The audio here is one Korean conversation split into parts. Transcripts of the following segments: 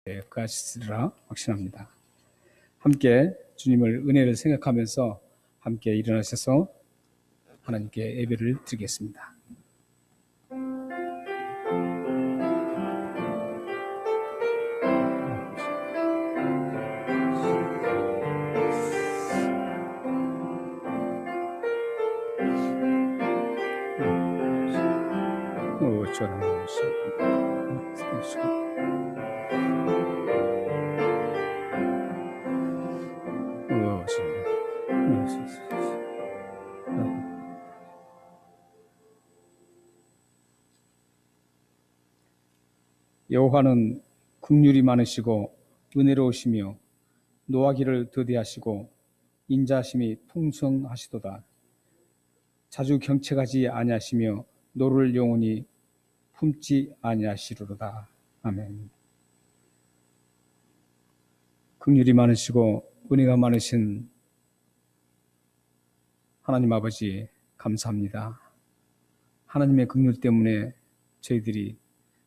그하시리라 확신합니다. 함께 주님을 은혜를 생각하면서 함께 일어나셔서 하나님께 예배를 드리겠습니다. 여호와는 긍휼이 많으시고 은혜로우시며 노하기를 더디하시고 인자하심이 풍성하시도다. 자주 경책하지 아니하시며 노를 영원히 품지 아니하시리로다. 아멘. 긍휼이 많으시고 은혜가 많으신 하나님 아버지 감사합니다. 하나님의 긍휼 때문에 저희들이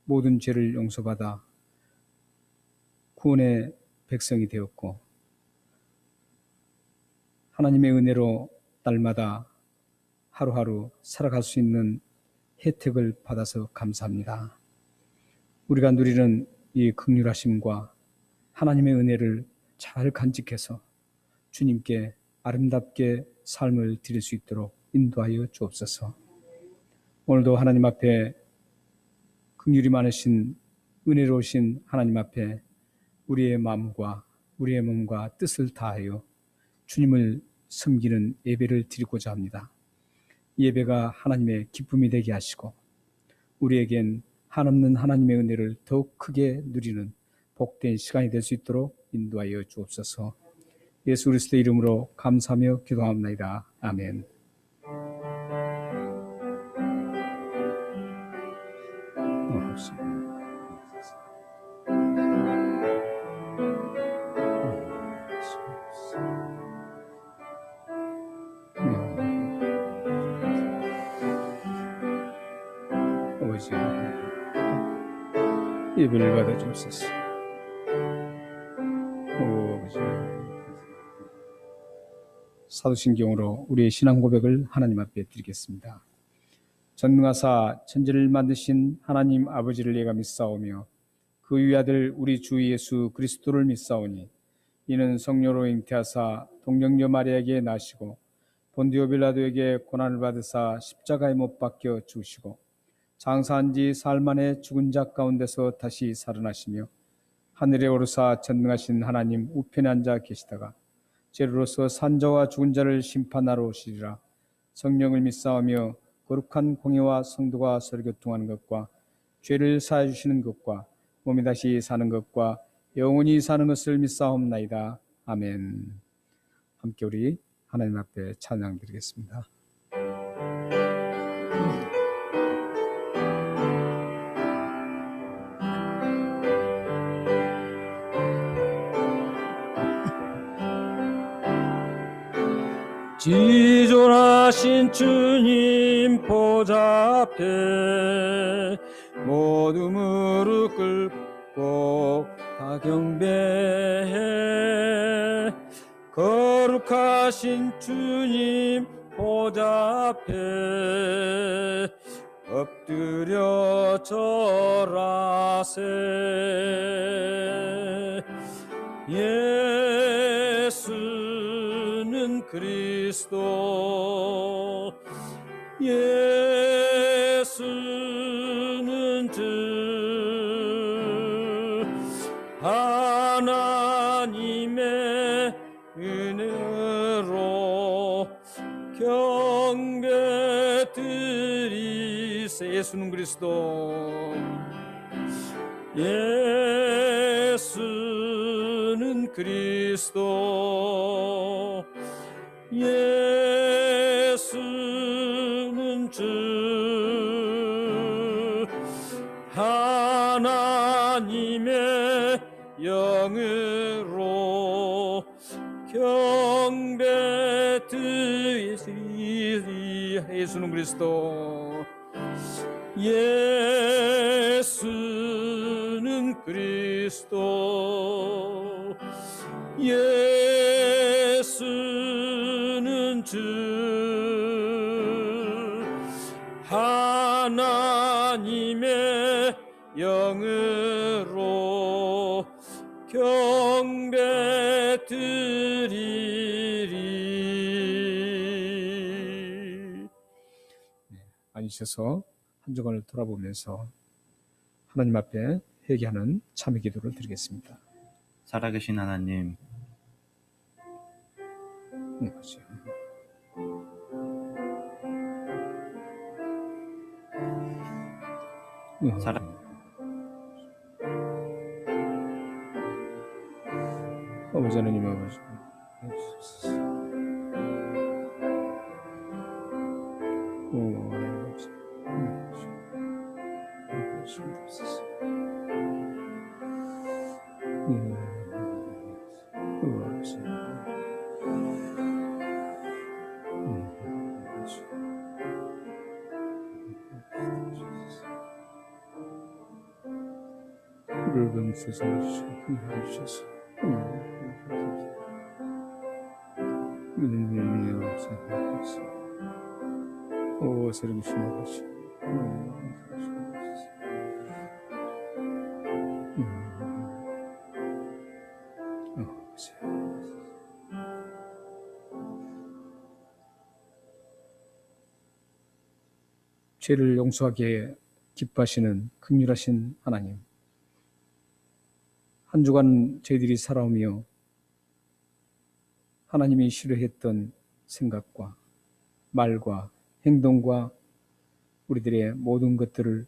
모든 죄를 용서받아 구원의 백성이 되었고, 하나님의 은혜로 날마다 하루하루 살아갈 수 있는 혜택을 받아서 감사합니다. 우리가 누리는 이 긍휼하심과 하나님의 은혜를 잘 간직해서 주님께 아름답게 삶을 드릴 수 있도록 인도하여 주옵소서. 오늘도 하나님 앞에 긍휼이 많으신 은혜로우신 하나님 앞에 우리의 마음과 우리의 몸과 뜻을 다하여 주님을 섬기는 예배를 드리고자 합니다. 이 예배가 하나님의 기쁨이 되게 하시고 우리에겐 한없는 하나님의 은혜를 더욱 크게 누리는 복된 시간이 될 수 있도록 인도하여 주옵소서. 예수 그리스도의 이름으로 감사하며 기도합니다. 아멘. 아버지 예배를 받아 주옵소서. 아버지 사도신경으로 우리의 신앙 고백을 하나님 앞에 드리겠습니다. 전능하사 천지를 만드신 하나님 아버지를 내가 믿사오며 그 위아들 우리 주 예수 그리스도를 믿사오니 이는 성령으로 잉태하사 동정녀 마리아에게 나시고 본디오 빌라도에게 고난을 받으사 십자가에 못 박혀 죽으시고 장사한 지 사흘 만에 죽은 자 가운데서 다시 살아나시며 하늘에 오르사 전능하신 하나님 우편에 앉아 계시다가 죄로서 산 자와 죽은 자를 심판하러 오시리라. 성령을 믿사오며 거룩한 공예와 성도가 서로 교통하는 것과 죄를 사해 주시는 것과 몸이 다시 사는 것과 영원히 사는 것을 믿사옵나이다. 아멘. 함께 우리 하나님 앞에 찬양 드리겠습니다. 지존하신 주님 보좌 앞에 모두 무릎 꿇고 다 경배해. 거룩하신 주님 보좌 앞에 엎드려 절하세. 예수는 그리스도, 예수는 주, 하나님의 은혜로 경배 드리세. 예수는 그리스도, 예수는 그리스도, 예수는 주, 하나님의 영으로 경배 드리리. 예수는 그리스도, 예수는 예수는 그리스도 예수는 주 하나님의 영으로 경배 드리리. 앉으셔서 한 주간을 돌아보면서 하나님 앞에 회개하는 참회 기도를 드리겠습니다. 살아계신 하나님, 그렇죠. 아버지 하나님, 아버지 우리를 범죄해서 주셔서 오 새로운 신의 것이 죄를 용서하기에 기뻐하시는 긍휼하신 하나님, 한 주간 저희들이 살아오며 하나님이 싫어했던 생각과 말과 행동과 우리들의 모든 것들을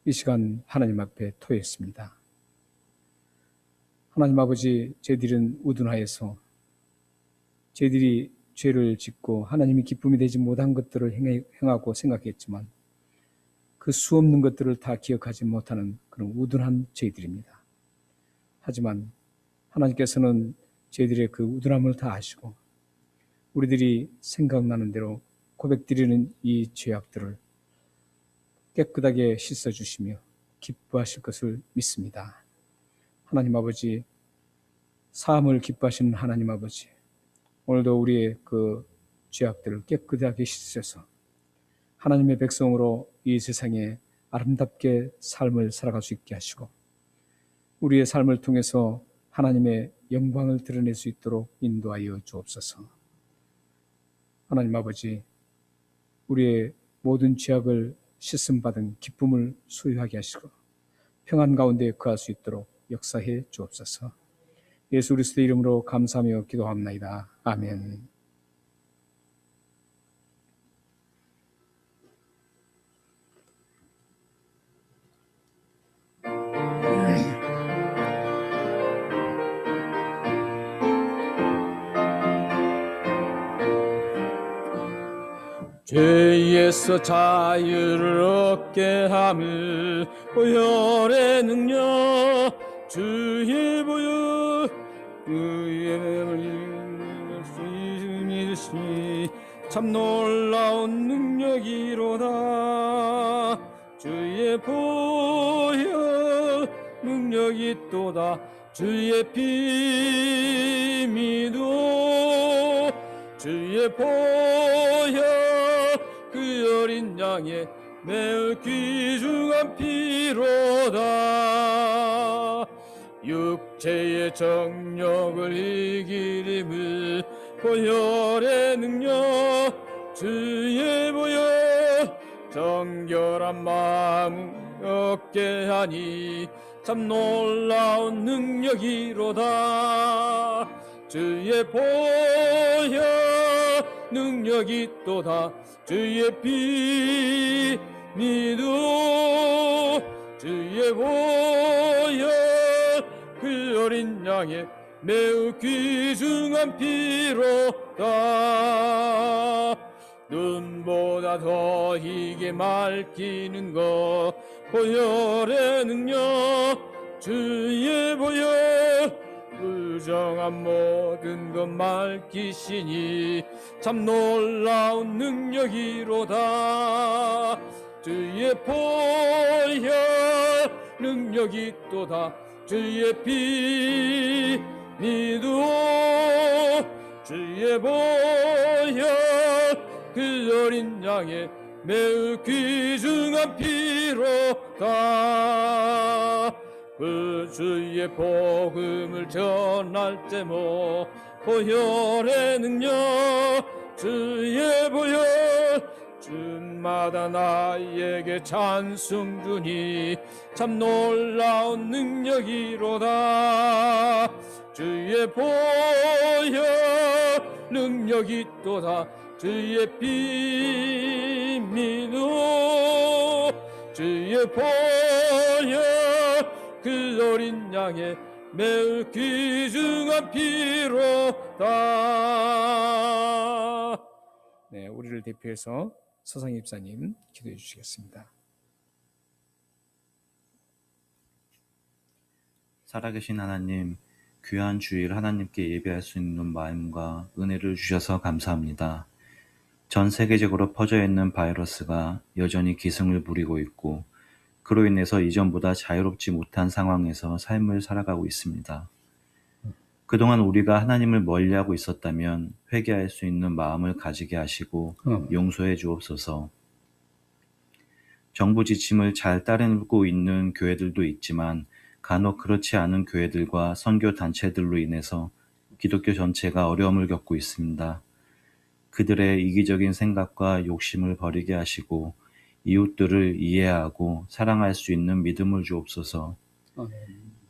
이 시간 하나님 앞에 토했습니다. 하나님 아버지, 저희들은 우둔하여서 저희들이 죄를 짓고 하나님이 기쁨이 되지 못한 것들을 행하고 생각했지만 그 수없는 것들을 다 기억하지 못하는 그런 우둔한 저희들입니다. 하지만 하나님께서는 저희들의 그 우둔함을 다 아시고 우리들이 생각나는 대로 고백드리는 이 죄악들을 깨끗하게 씻어주시며 기뻐하실 것을 믿습니다. 하나님 아버지, 사함을 기뻐하시는 하나님 아버지, 오늘도 우리의 그 죄악들을 깨끗하게 씻으셔서 하나님의 백성으로 이 세상에 아름답게 삶을 살아갈 수 있게 하시고 우리의 삶을 통해서 하나님의 영광을 드러낼 수 있도록 인도하여 주옵소서. 하나님 아버지, 우리의 모든 죄악을 씻음받은 기쁨을 소유하게 하시고 평안 가운데 거할 수 있도록 역사해 주옵소서. 예수 그리스도의 이름으로 감사하며 기도합나이다. 아멘. 죄에서 자유를 얻게 함을 보혈의 능력 주의 보혈 그의 믿으시니 참 놀라운 능력이로다. 주의 보혈 능력이 또다. 주의 피 믿어 주의 보혈 그 어린 양의 매우 귀중한 피로다. 육체의 정욕을 이기림을 보혈의 능력 주의 보혈 정결한 마음을 얻게 하니 참 놀라운 능력이로다. 주의 보혈 능력이 또다. 주의 피 믿어 주의 보혈 그 어린 양의 매우 귀중한 피로다. 눈보다 더 희게 맑히는 것 보혈의 능력 주의 보혈 부정한 모든 것 맑히시니 참 놀라운 능력이로다. 주의 보혈 능력이 또다 주의 피 믿으오 주의 보혈 그 어린 양의 매우 귀중한 피로다 그 주의 복음을 전할 때모 보혈의 능력 주의 보혈 주마다 나에게 찬송 주니 참 놀라운 능력이로다 주의 보혈 능력이 또다 주의 피 믿으오 주의 보혈 그 어린 양의 매우 귀중한 피로다. 네, 우리를 대표해서 서상 입사님 기도해 주시겠습니다. 살아계신 하나님, 귀한 주일 하나님께 예배할 수 있는 마음과 은혜를 주셔서 감사합니다. 전 세계적으로 퍼져 있는 바이러스가 여전히 기승을 부리고 있고 그로 인해서 이전보다 자유롭지 못한 상황에서 삶을 살아가고 있습니다. 그동안 우리가 하나님을 멀리하고 있었다면 회개할 수 있는 마음을 가지게 하시고 용서해 주옵소서. 정부 지침을 잘 따르고 있는 교회들도 있지만 간혹 그렇지 않은 교회들과 선교 단체들로 인해서 기독교 전체가 어려움을 겪고 있습니다. 그들의 이기적인 생각과 욕심을 버리게 하시고 이웃들을 이해하고 사랑할 수 있는 믿음을 주옵소서.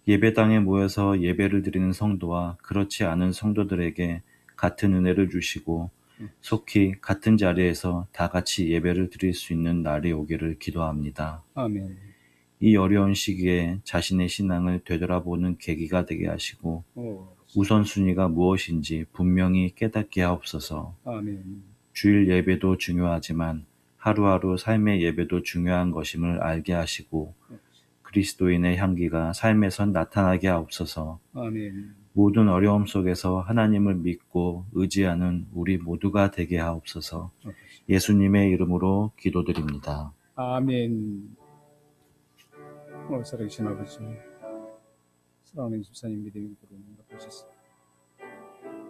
예배당에 모여서 예배를 드리는 성도와 그렇지 않은 성도들에게 같은 은혜를 주시고 속히 같은 자리에서 다 같이 예배를 드릴 수 있는 날이 오기를 기도합니다. 아멘. 이 어려운 시기에 자신의 신앙을 되돌아보는 계기가 되게 하시고 우선순위가 무엇인지 분명히 깨닫게 하옵소서. 아멘. 주일 예배도 중요하지만 하루하루 삶의 예배도 중요한 것임을 알게 하시고 그리스도인의 향기가 삶에서 나타나게 하옵소서. 아멘. 모든 어려움 속에서 하나님을 믿고 의지하는 우리 모두가 되게 하옵소서. 예수님의 이름으로 기도드립니다. 아멘. 살아계신 아버지, 사랑하는 집사님 믿음의 기도로 응답하셨습니다.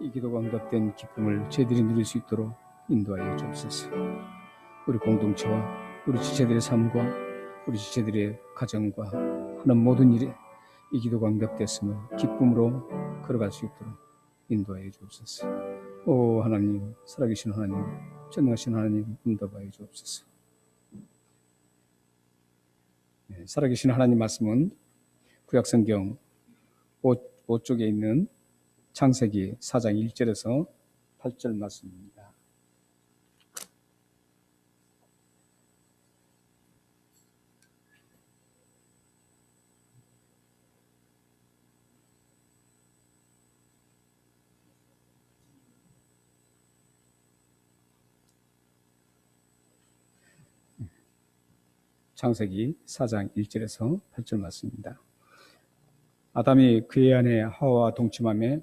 이 기도가 응답된 기쁨을 저희들이 누릴 수 있도록 인도하여 주옵소서. 우리 공동체와 우리 지체들의 삶과 우리 지체들의 가정과 하는 모든 일에 이 기도가 응답됐음을 기쁨으로 걸어갈 수 있도록 인도하여 주옵소서. 오 하나님, 살아계신 하나님, 전능하신 하나님, 응답하여 주옵소서. 네, 살아계신 하나님 말씀은 구약성경 5쪽에 있는 창세기 4장 1절에서 8절 말씀입니다. 창세기 4장 1절에서 8절 말씀입니다. 아담이 그의 아내 하와와 동침하며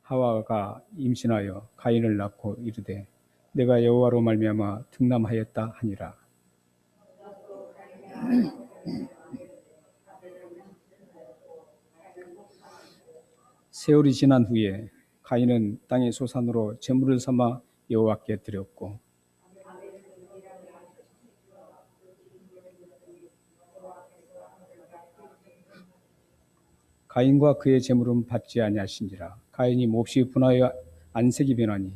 하와가 임신하여 가인을 낳고 이르되 내가 여호와로 말미암아 등남하였다 하니라. 세월이 지난 후에 가인은 땅의 소산으로 제물을 삼아 여호와께 드렸고 가인과 그의 제물은 받지 아니하신지라. 가인이 몹시 분하여 안색이 변하니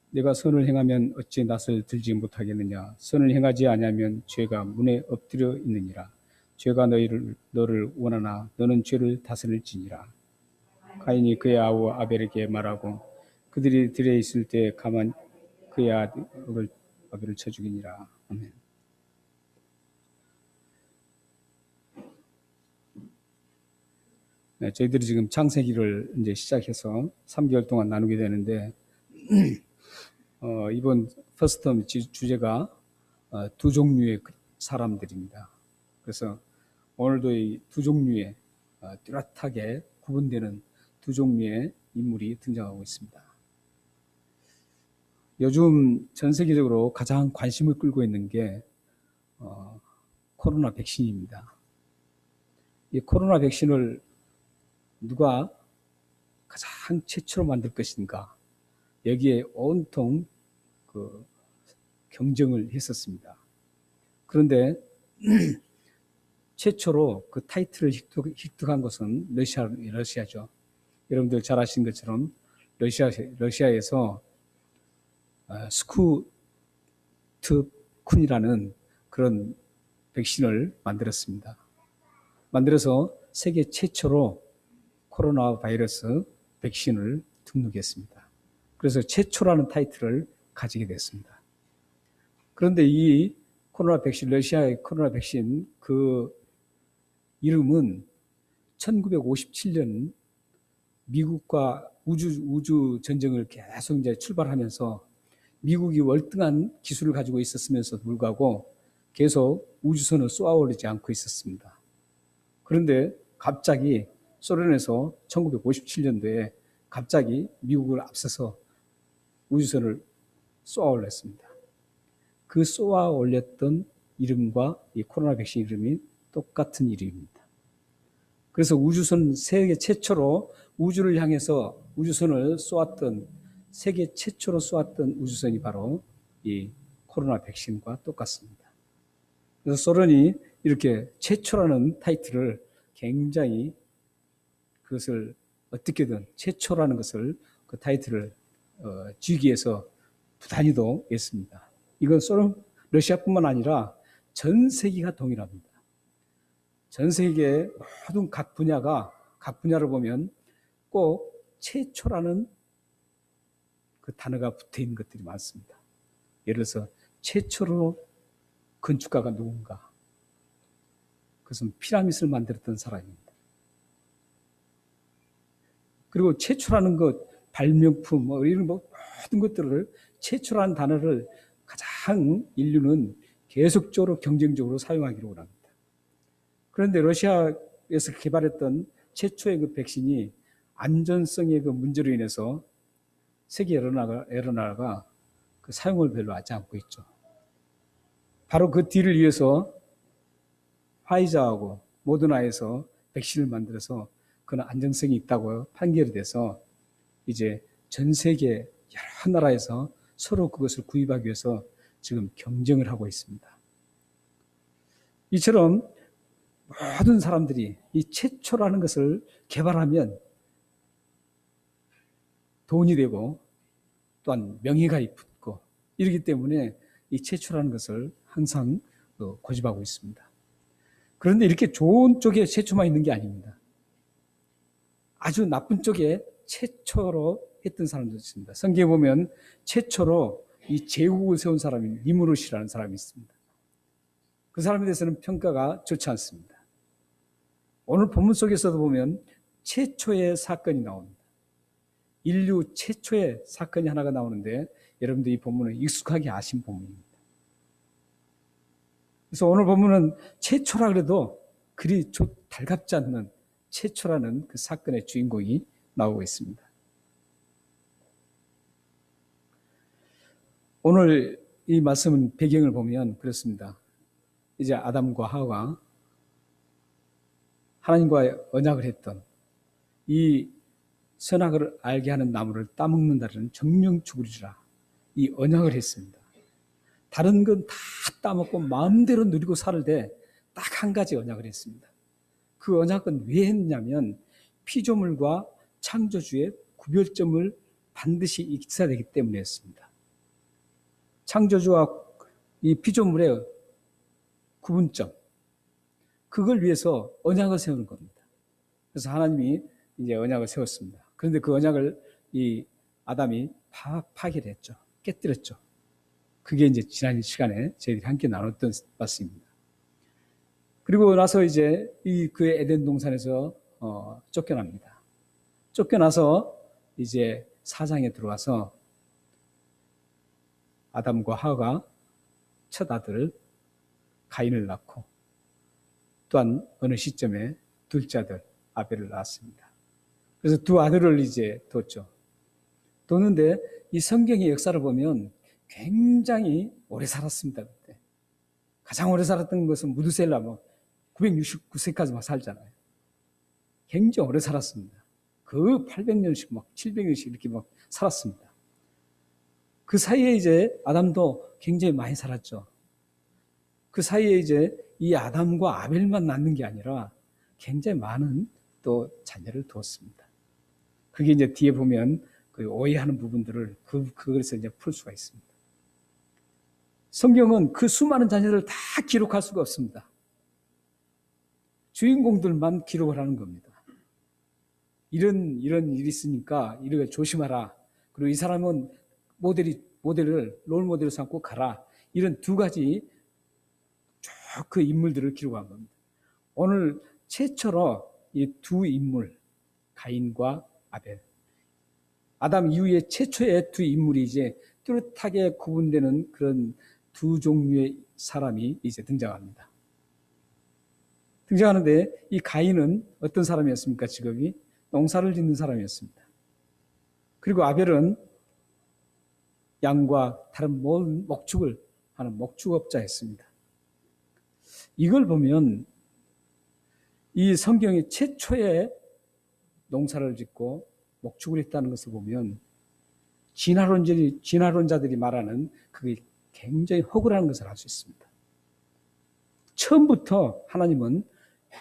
내가 선을 행하면 어찌 낯을 들지 못하겠느냐. 선을 행하지 아니하면 죄가 문에 엎드려 있느니라. 죄가 너를 원하나 너는 죄를 다스릴지니라. 가인이 그의 아우 아벨에게 말하고 그들이 들에 있을 때 가만 그의 아벨을 쳐 죽이니라. 아멘. 네, 저희들이 지금 창세기를 이제 시작해서 3개월 동안 나누게 되는데 이번 퍼스텀 주제가 두 종류의 사람들입니다. 그래서 오늘도 이 두 종류의 뚜렷하게 구분되는 두 종류의 인물이 등장하고 있습니다. 요즘 전 세계적으로 가장 관심을 끌고 있는 게 코로나 백신입니다. 이 코로나 백신을 누가 가장 최초로 만들 것인가, 여기에 온통 그 경쟁을 했었습니다. 그런데 최초로 그 타이틀을 획득한 것은 러시아죠. 여러분들 잘 아시는 것처럼 러시아에서 스푸트쿤이라는 그런 백신을 만들었습니다. 만들어서 세계 최초로 코로나 바이러스 백신을 등록했습니다. 그래서 최초라는 타이틀을 가지게 됐습니다. 그런데 이 코로나 백신, 러시아의 코로나 백신 그 이름은 1957년 미국과 우주 전쟁을 계속 이제 출발하면서 미국이 월등한 기술을 가지고 있었으면서도 불구하고 계속 우주선을 쏘아올리지 않고 있었습니다. 그런데 갑자기 소련에서 1957년도에 갑자기 미국을 앞서서 우주선을 쏘아올렸습니다. 그 쏘아올렸던 이름과 이 코로나 백신 이름이 똑같은 이름입니다. 그래서 우주선 세계 최초로 우주를 향해서 우주선을 쏘았던 세계 최초로 쏘았던 우주선이 바로 이 코로나 백신과 똑같습니다. 그래서 소련이 이렇게 최초라는 타이틀을 굉장히 그것을 어떻게든 최초라는 것을 그 타이틀을 쥐기 위해서 부단히도 했습니다. 이건 러시아뿐만 아니라 전 세계가 동일합니다. 전 세계의 모든 각 분야를 보면 꼭 최초라는 그 단어가 붙어 있는 것들이 많습니다. 예를 들어서 최초로 건축가가 누군가? 그것은 피라미드를 만들었던 사람입니다. 그리고 최초라는 것, 발명품, 이런 모든 것들을 최초라는 단어를 가장 인류는 계속적으로 경쟁적으로 사용하기로 합니다. 그런데 러시아에서 개발했던 최초의 그 백신이 안전성의 그 문제로 인해서 세계 여러 나라가 그 사용을 별로 하지 않고 있죠. 바로 그 뒤를 위해서 화이자하고 모더나에서 백신을 만들어서 그는 안정성이 있다고 판결이 돼서 이제 전 세계 여러 나라에서 서로 그것을 구입하기 위해서 지금 경쟁을 하고 있습니다. 이처럼 모든 사람들이 이 최초라는 것을 개발하면 돈이 되고 또한 명예가 있고 이렇기 때문에 이 최초라는 것을 항상 고집하고 있습니다. 그런데 이렇게 좋은 쪽에 최초만 있는 게 아닙니다. 아주 나쁜 쪽에 최초로 했던 사람도 있습니다. 성경에 보면 최초로 이 제국을 세운 사람이 니무롯이라는 사람이 있습니다. 그 사람에 대해서는 평가가 좋지 않습니다. 오늘 본문 속에서도 보면 최초의 사건이 나옵니다. 인류 최초의 사건이 하나가 나오는데 여러분들 이 본문은 익숙하게 아신 본문입니다. 그래서 오늘 본문은 최초라 그래도 그리 달갑지 않는 최초라는 그 사건의 주인공이 나오고 있습니다. 오늘 이 말씀은 배경을 보면 그렇습니다. 이제 아담과 하와가 하나님과 언약을 했던 이 선악을 알게 하는 나무를 따먹는다는 정령 죽으리라 이 언약을 했습니다. 다른 건 다 따먹고 마음대로 누리고 살되 딱 한 가지 언약을 했습니다. 그 언약은 왜 했냐면 피조물과 창조주의 구별점을 반드시 있어야 되기 때문에 했습니다. 창조주와 이 피조물의 구분점, 그걸 위해서 언약을 세우는 겁니다. 그래서 하나님이 이제 언약을 세웠습니다. 그런데 그 언약을 이 아담이 파괴를 했죠. 깨뜨렸죠. 그게 이제 지난 시간에 저희들이 함께 나눴던 말씀입니다. 그리고 나서 이제 그 에덴 동산에서 쫓겨납니다. 쫓겨나서 이제 사장에 들어와서 아담과 하와가 첫 아들 가인을 낳고 또한 어느 시점에 둘째 아들 아벨을 낳았습니다. 그래서 두 아들을 이제 뒀죠. 뒀는데 이 성경의 역사를 보면 굉장히 오래 살았습니다. 그때. 가장 오래 살았던 것은 무드셀라 969세까지 막 살잖아요. 굉장히 오래 살았습니다. 그 800년씩 700년씩 이렇게 살았습니다. 그 사이에 이제 아담도 굉장히 많이 살았죠. 그 사이에 이제 이 아담과 아벨만 낳는 게 아니라 굉장히 많은 또 자녀를 두었습니다. 그게 이제 뒤에 보면 그 오해하는 부분들을 그것에서 이제 풀 수가 있습니다. 성경은 그 수많은 자녀들을 다 기록할 수가 없습니다. 주인공들만 기록을 하는 겁니다. 이런 일이 있으니까 이렇게 조심하라. 그리고 이 사람은 롤 모델을 삼고 가라. 이런 두 가지 쭉 그 인물들을 기록한 겁니다. 오늘 최초로 이 두 인물, 가인과 아벨. 아담 이후에 최초의 두 인물이 이제 뚜렷하게 구분되는 그런 두 종류의 사람이 이제 등장합니다. 등장하는데 이 가인은 어떤 사람이었습니까? 직업이 농사를 짓는 사람이었습니다. 그리고 아벨은 양과 다른 목축을 하는 목축업자였습니다. 이걸 보면 이 성경이 최초의 농사를 짓고 목축을 했다는 것을 보면 진화론자들이 말하는 그게 굉장히 허구라는 것을 알 수 있습니다. 처음부터 하나님은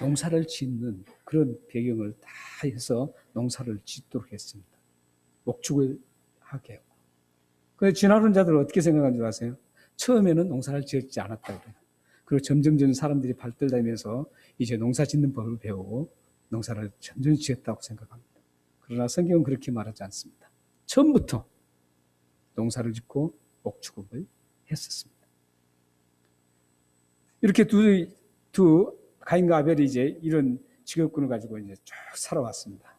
농사를 짓는 그런 배경을 다 해서 농사를 짓도록 했습니다. 목축을 하게 하고. 그래서 진화론자들은 어떻게 생각하는 줄 아세요? 처음에는 농사를 지었지 않았다고 그래요. 그리고 점점 사람들이 발달되면서 이제 농사 짓는 법을 배우고 농사를 점점 지었다고 생각합니다. 그러나 성경은 그렇게 말하지 않습니다. 처음부터 농사를 짓고 목축업을 했었습니다. 이렇게 두 가인과 아벨이 이제 이런 직업군을 가지고 이제 쭉 살아왔습니다.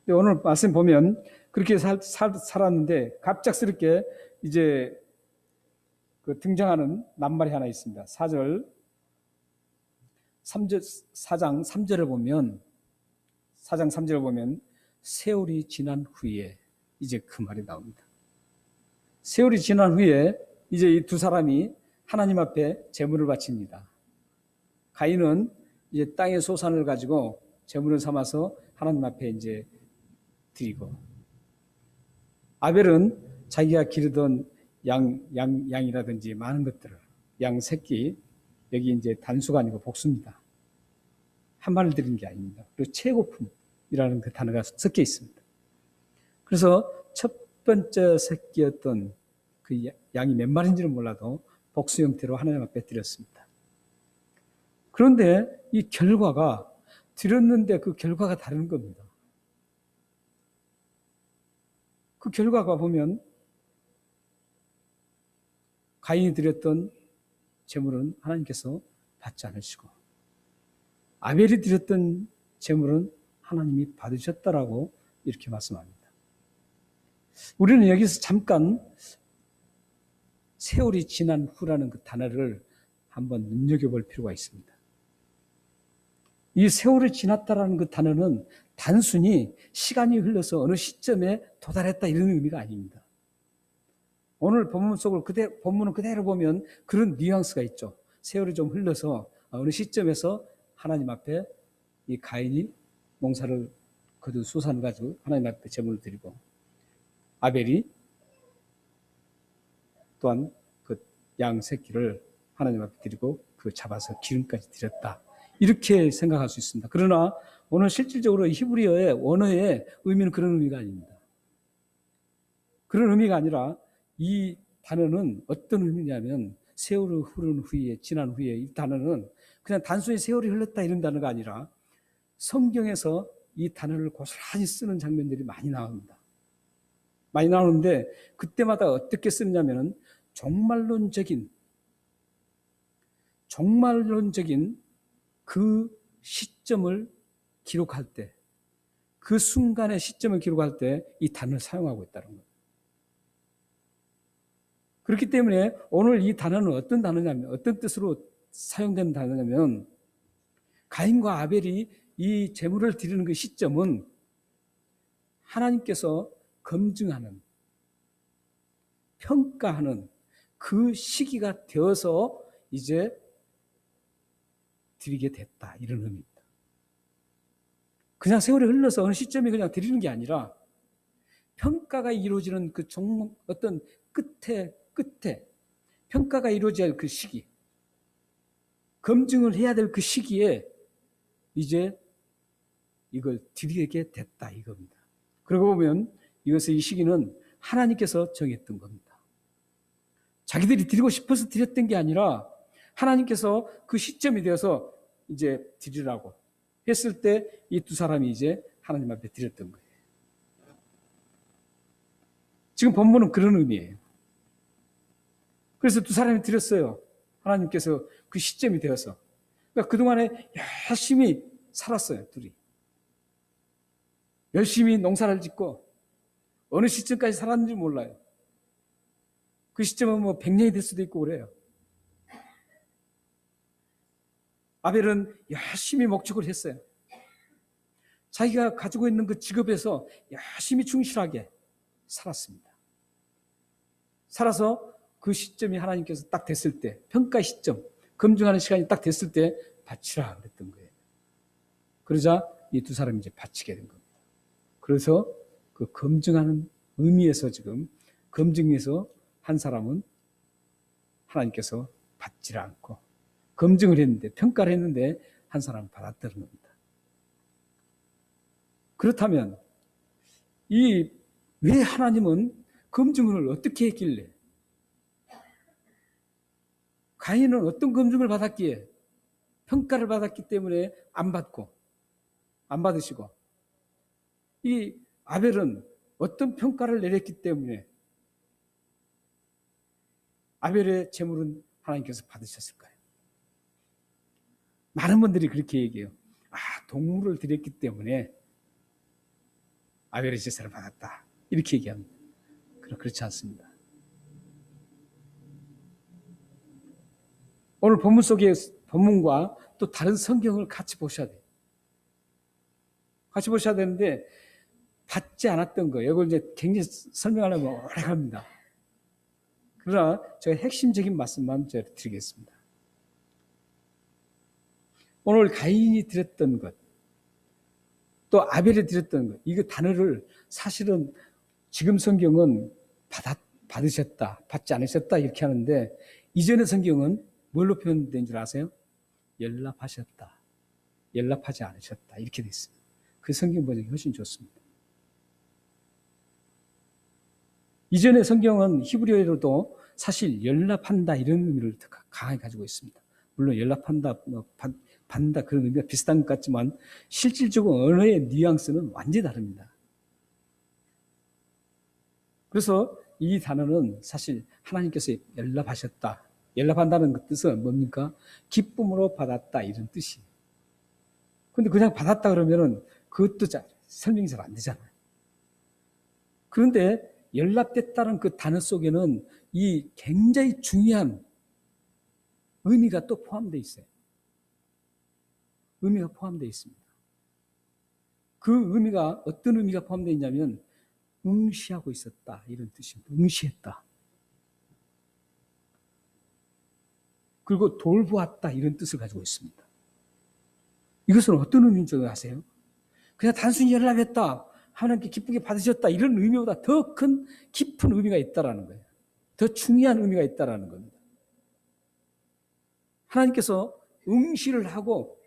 오늘 말씀 보면 그렇게 살았는데 갑작스럽게 이제 그 등장하는 낱말이 하나 있습니다. 4장 3절을 보면 세월이 지난 후에 이제 그 말이 나옵니다. 세월이 지난 후에 이제 이 두 사람이 하나님 앞에 제물을 바칩니다. 가인은 이제 땅의 소산을 가지고 제물을 삼아서 하나님 앞에 이제 드리고, 아벨은 자기가 기르던 양이라든지 많은 것들을, 양 새끼, 여기 이제 단수가 아니고 복수입니다. 한 마리를 드리는 게 아닙니다. 그리고 최고품이라는 그 단어가 섞여 있습니다. 그래서 첫 번째 새끼였던 그 양이 몇 마리인지는 몰라도 복수 형태로 하나님 앞에 드렸습니다. 그런데 이 결과가, 드렸는데 그 결과가 다른 겁니다. 그 결과가 보면 가인이 드렸던 제물은 하나님께서 받지 않으시고, 아벨이 드렸던 제물은 하나님이 받으셨다라고 이렇게 말씀합니다. 우리는 여기서 잠깐 세월이 지난 후라는 그 단어를 한번 눈여겨볼 필요가 있습니다. 이 세월이 지났다라는 그 단어는 단순히 시간이 흘러서 어느 시점에 도달했다 이런 의미가 아닙니다. 오늘 본문을 그대로 보면 그런 뉘앙스가 있죠. 세월이 좀 흘러서 어느 시점에서 하나님 앞에 이 가인이 농사를 거둔 수산을 가지고 하나님 앞에 제물을 드리고, 아벨이 또한 그 양 새끼를 하나님 앞에 드리고 그 잡아서 기름까지 드렸다. 이렇게 생각할 수 있습니다. 그러나 오늘 실질적으로 히브리어의 원어의 의미는 그런 의미가 아닙니다. 그런 의미가 아니라 이 단어는 어떤 의미냐면, 세월이 흐른 후에, 지난 후에, 이 단어는 그냥 단순히 세월이 흘렀다 이런 단어가 아니라 성경에서 이 단어를 고스란히 쓰는 장면들이 많이 나옵니다. 많이 나오는데 그때마다 어떻게 쓰느냐면 종말론적인 그 시점을 기록할 때, 그 순간의 시점을 기록할 때 이 단어를 사용하고 있다는 거예요. 그렇기 때문에 오늘 이 단어는 어떤 단어냐면, 어떤 뜻으로 사용되는 단어냐면, 가인과 아벨이 이 제물을 드리는 그 시점은 하나님께서 검증하는, 평가하는 그 시기가 되어서 이제 드리게 됐다, 이런 의미입니다. 그냥 세월이 흘러서 어느 시점에 그냥 드리는 게 아니라 평가가 이루어지는 그 어떤 끝에 평가가 이루어져야 할 그 시기, 검증을 해야 될 그 시기에 이제 이걸 드리게 됐다, 이겁니다. 그러고 보면 이 시기는 하나님께서 정했던 겁니다. 자기들이 드리고 싶어서 드렸던 게 아니라 하나님께서 그 시점이 되어서 이제 드리라고 했을 때 이 두 사람이 이제 하나님 앞에 드렸던 거예요. 지금 본문은 그런 의미예요. 그래서 두 사람이 드렸어요. 하나님께서 그 시점이 되어서. 그러니까 그동안에 열심히 살았어요, 둘이. 열심히 농사를 짓고 어느 시점까지 살았는지 몰라요. 그 시점은 뭐 100년이 될 수도 있고 그래요. 아벨은 열심히 목축을 했어요. 자기가 가지고 있는 그 직업에서 열심히 충실하게 살았습니다. 살아서 그 시점이 하나님께서 딱 됐을 때, 평가 시점, 검증하는 시간이 딱 됐을 때 바치라 그랬던 거예요. 그러자 이 두 사람이 이제 바치게 된 겁니다. 그래서 그 검증하는 의미에서 지금 검증에서 한 사람은 하나님께서 받지를 않고 검증을 했는데, 평가를 했는데 한 사람은 받았다는 겁니다. 그렇다면 왜 하나님은 검증을 어떻게 했길래, 가인은 어떤 검증을 받았기에, 평가를 받았기 때문에 안 받으시고, 이 아벨은 어떤 평가를 내렸기 때문에 아벨의 재물은 하나님께서 받으셨을까요? 많은 분들이 그렇게 얘기해요. 동물을 드렸기 때문에 아벨의 제사를 받았다, 이렇게 얘기합니다. 그렇지 않습니다. 오늘 본문 속의 본문과 또 다른 성경을 같이 보셔야 돼요. 같이 보셔야 되는데, 받지 않았던 거, 이걸 이제 굉장히 설명하려면 오래 갑니다. 그러나 제가 핵심적인 말씀만 제가 드리겠습니다. 오늘 가인이 드렸던 것, 또 아벨이 드렸던 것, 이거 단어를 사실은 지금 성경은 받으셨다, 받지 않으셨다 이렇게 하는데, 이전의 성경은 뭘로 표현된 줄 아세요? 연락하셨다, 연락하지 않으셨다, 이렇게 돼 있습니다. 그 성경 번역이 훨씬 좋습니다. 이전의 성경은 히브리어로도 사실 연락한다 이런 의미를 강하게 가지고 있습니다. 물론 연락한다, 받는다 그런 의미가 비슷한 것 같지만 실질적으로 언어의 뉘앙스는 완전히 다릅니다. 그래서 이 단어는 사실 하나님께서 연락하셨다, 연락한다는 그 뜻은 뭡니까? 기쁨으로 받았다, 이런 뜻이에요. 근데 그냥 받았다 그러면은 그것도 설명이 잘 안 되잖아요. 그런데 연락됐다는 그 단어 속에는 이 굉장히 중요한 의미가 또 포함되어 있어요. 의미가 포함되어 있습니다. 그 의미가 어떤 의미가 포함되어 있냐면 응시하고 있었다, 이런 뜻입니다. 응시했다. 그리고 돌보았다, 이런 뜻을 가지고 있습니다. 이것은 어떤 의미인 줄 아세요? 그냥 단순히 연락했다, 하나님께 기쁘게 받으셨다, 이런 의미보다 더 큰 깊은 의미가 있다라는 거예요. 더 중요한 의미가 있다라는 겁니다. 하나님께서 응시를 하고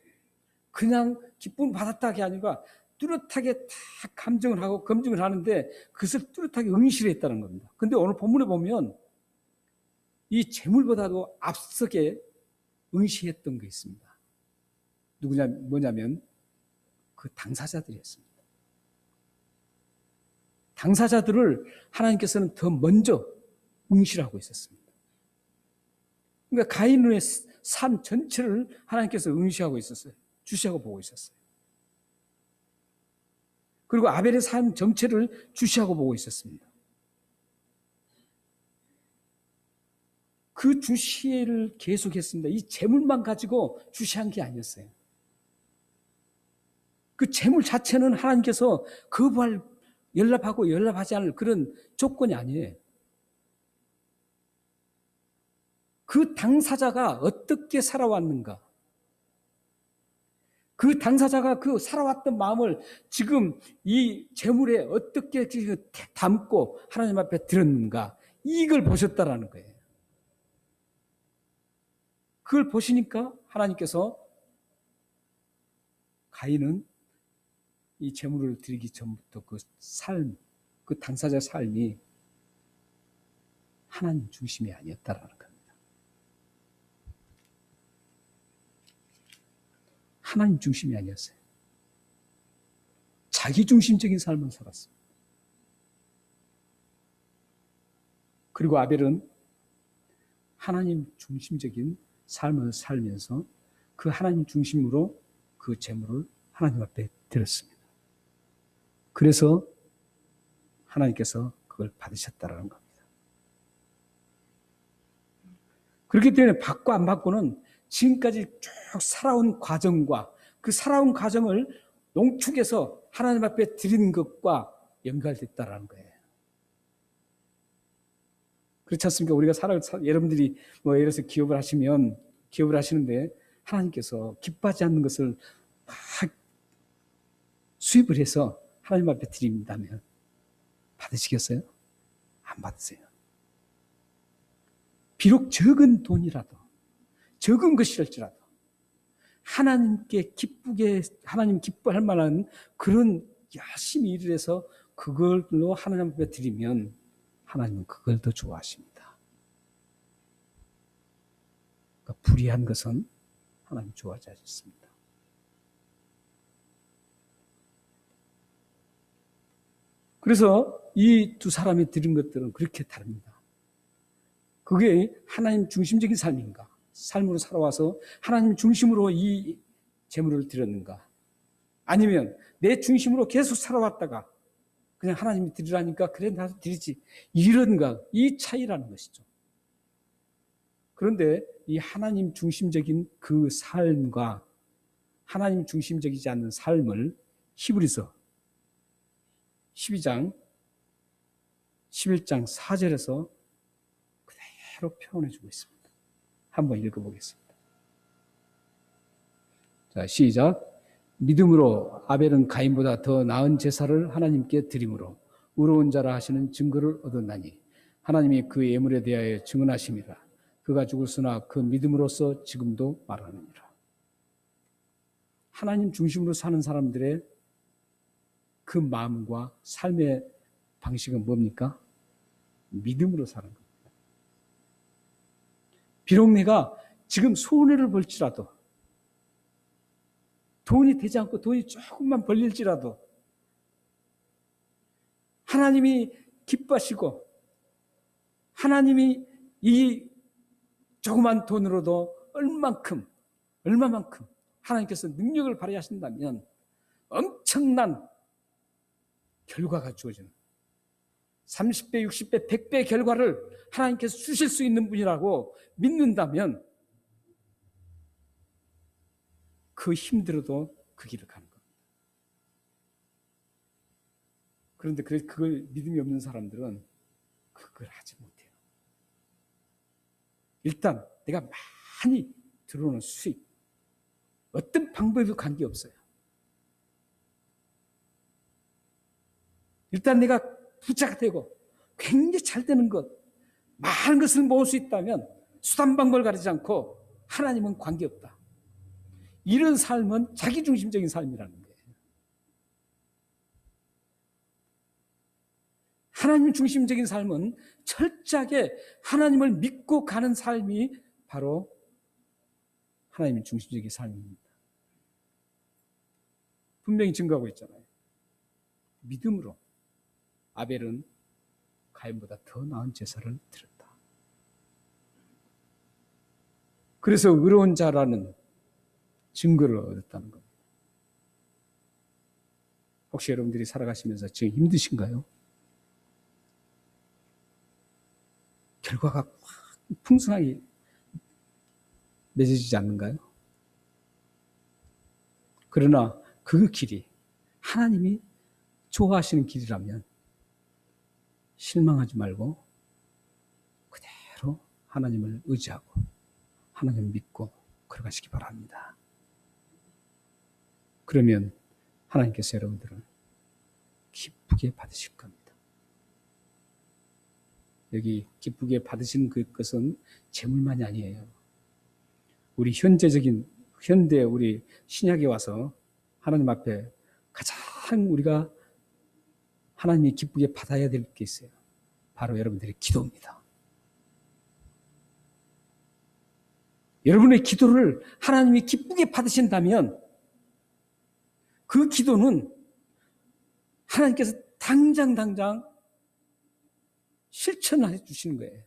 그냥 기쁨을 받았다 게 아니라 뚜렷하게 다 감정을 하고 검증을 하는데 그것을 뚜렷하게 응시를 했다는 겁니다. 근데 오늘 본문에 보면 이 재물보다도 앞서게 응시했던 게 있습니다. 뭐냐면 그 당사자들이었습니다. 당사자들을 하나님께서는 더 먼저 응시를 하고 있었습니다. 그러니까 가인의 삶 전체를 하나님께서 응시하고 있었어요. 주시하고 보고 있었어요. 그리고 아벨의 삶 전체를 주시하고 보고 있었습니다. 그 주시를 계속했습니다. 이 재물만 가지고 주시한 게 아니었어요. 그 재물 자체는 하나님께서 거부할, 연락하고 연락하지 않을 그런 조건이 아니에요. 그 당사자가 어떻게 살아왔는가? 그 당사자가 그 살아왔던 마음을 지금 이 재물에 어떻게 담고 하나님 앞에 드렸는가? 이걸 보셨다라는 거예요. 그걸 보시니까 하나님께서 가인은 이 재물을 드리기 전부터 그 삶, 그 당사자의 삶이 하나님 중심이 아니었다라는 겁니다. 하나님 중심이 아니었어요. 자기 중심적인 삶을 살았습니다. 그리고 아벨은 하나님 중심적인 삶을 살면서 그 하나님 중심으로 그 재물을 하나님 앞에 드렸습니다. 그래서 하나님께서 그걸 받으셨다라는 겁니다. 그렇기 때문에 받고 안 받고는 지금까지 쭉 살아온 과정과 그 살아온 과정을 농축해서 하나님 앞에 드리는 것과 연결됐다라는 거예요. 그렇지 않습니까? 우리가 여러분들이 뭐 예를 들어서 기업을 하시는데 하나님께서 기뻐하지 않는 것을 막 수입을 해서 하나님 앞에 드린다면 받으시겠어요? 안 받으세요. 비록 적은 돈이라도, 적은 것이랄지라도 하나님께 하나님 기뻐할 만한 그런 열심히 일을 해서 그걸로 하나님 앞에 드리면 하나님은 그걸 더 좋아하십니다. 그러니까 불의한 것은 하나님 좋아하지 않습니다. 그래서 이 두 사람이 드린 것들은 그렇게 다릅니다. 그게 하나님 중심적인 삶인가? 삶으로 살아와서 하나님 중심으로 이 재물을 드렸는가? 아니면 내 중심으로 계속 살아왔다가 그냥 하나님이 드리라니까 그래 나도 드리지 이런가? 이 차이라는 것이죠. 그런데 이 하나님 중심적인 그 삶과 하나님 중심적이지 않는 삶을 히브리서 12장 11장 4절에서 그대로 표현해주고 있습니다. 한번 읽어보겠습니다. 자, 시작. 믿음으로 아벨은 가인보다 더 나은 제사를 하나님께 드림으로 의로운 자라 하시는 증거를 얻었나니 하나님이 그 예물에 대하여 증언하심이라. 그가 죽었으나 그 믿음으로써 지금도 말하느니라. 하나님 중심으로 사는 사람들의 그 마음과 삶의 방식은 뭡니까? 믿음으로 사는 겁니다. 비록 내가 지금 손해를 볼지라도 돈이 되지 않고 돈이 조금만 벌릴지라도 하나님이 기뻐하시고 하나님이 이 조그만 돈으로도 얼마만큼 하나님께서 능력을 발휘하신다면 엄청난 결과가 주어지는 30배, 60배, 100배 결과를 하나님께서 주실 수 있는 분이라고 믿는다면 그 힘들어도 그 길을 가는 겁니다. 그런데 그걸 믿음이 없는 사람들은 그걸 하지 못해요. 일단 내가 많이 들어오는 수익, 어떤 방법에도 관계없어요. 일단 내가 부자가 되고 굉장히 잘 되는 것, 많은 것을 모을 수 있다면 수단 방법을 가리지 않고 하나님은 관계없다. 이런 삶은 자기중심적인 삶이라는 거예요. 하나님 중심적인 삶은 철저하게 하나님을 믿고 가는 삶이 바로 하나님 중심적인 삶입니다. 분명히 증거하고 있잖아요. 믿음으로 아벨은 가인보다 더 나은 제사를 드렸다. 그래서 의로운 자라는 증거를 얻었다는 겁니다. 혹시 여러분들이 살아가시면서 지금 힘드신가요? 결과가 풍성하게 맺어지지 않는가요? 그러나 그 길이 하나님이 좋아하시는 길이라면 실망하지 말고 그대로 하나님을 의지하고 하나님을 믿고 걸어가시기 바랍니다. 그러면 하나님께서 여러분들을 기쁘게 받으실 겁니다. 여기 기쁘게 받으신 그것은 재물만이 아니에요. 우리 현대 우리 신약에 와서 하나님 앞에 가장 우리가 하나님이 기쁘게 받아야 될 게 있어요. 바로 여러분들의 기도입니다. 여러분의 기도를 하나님이 기쁘게 받으신다면 그 기도는 하나님께서 당장 실천해 주시는 거예요.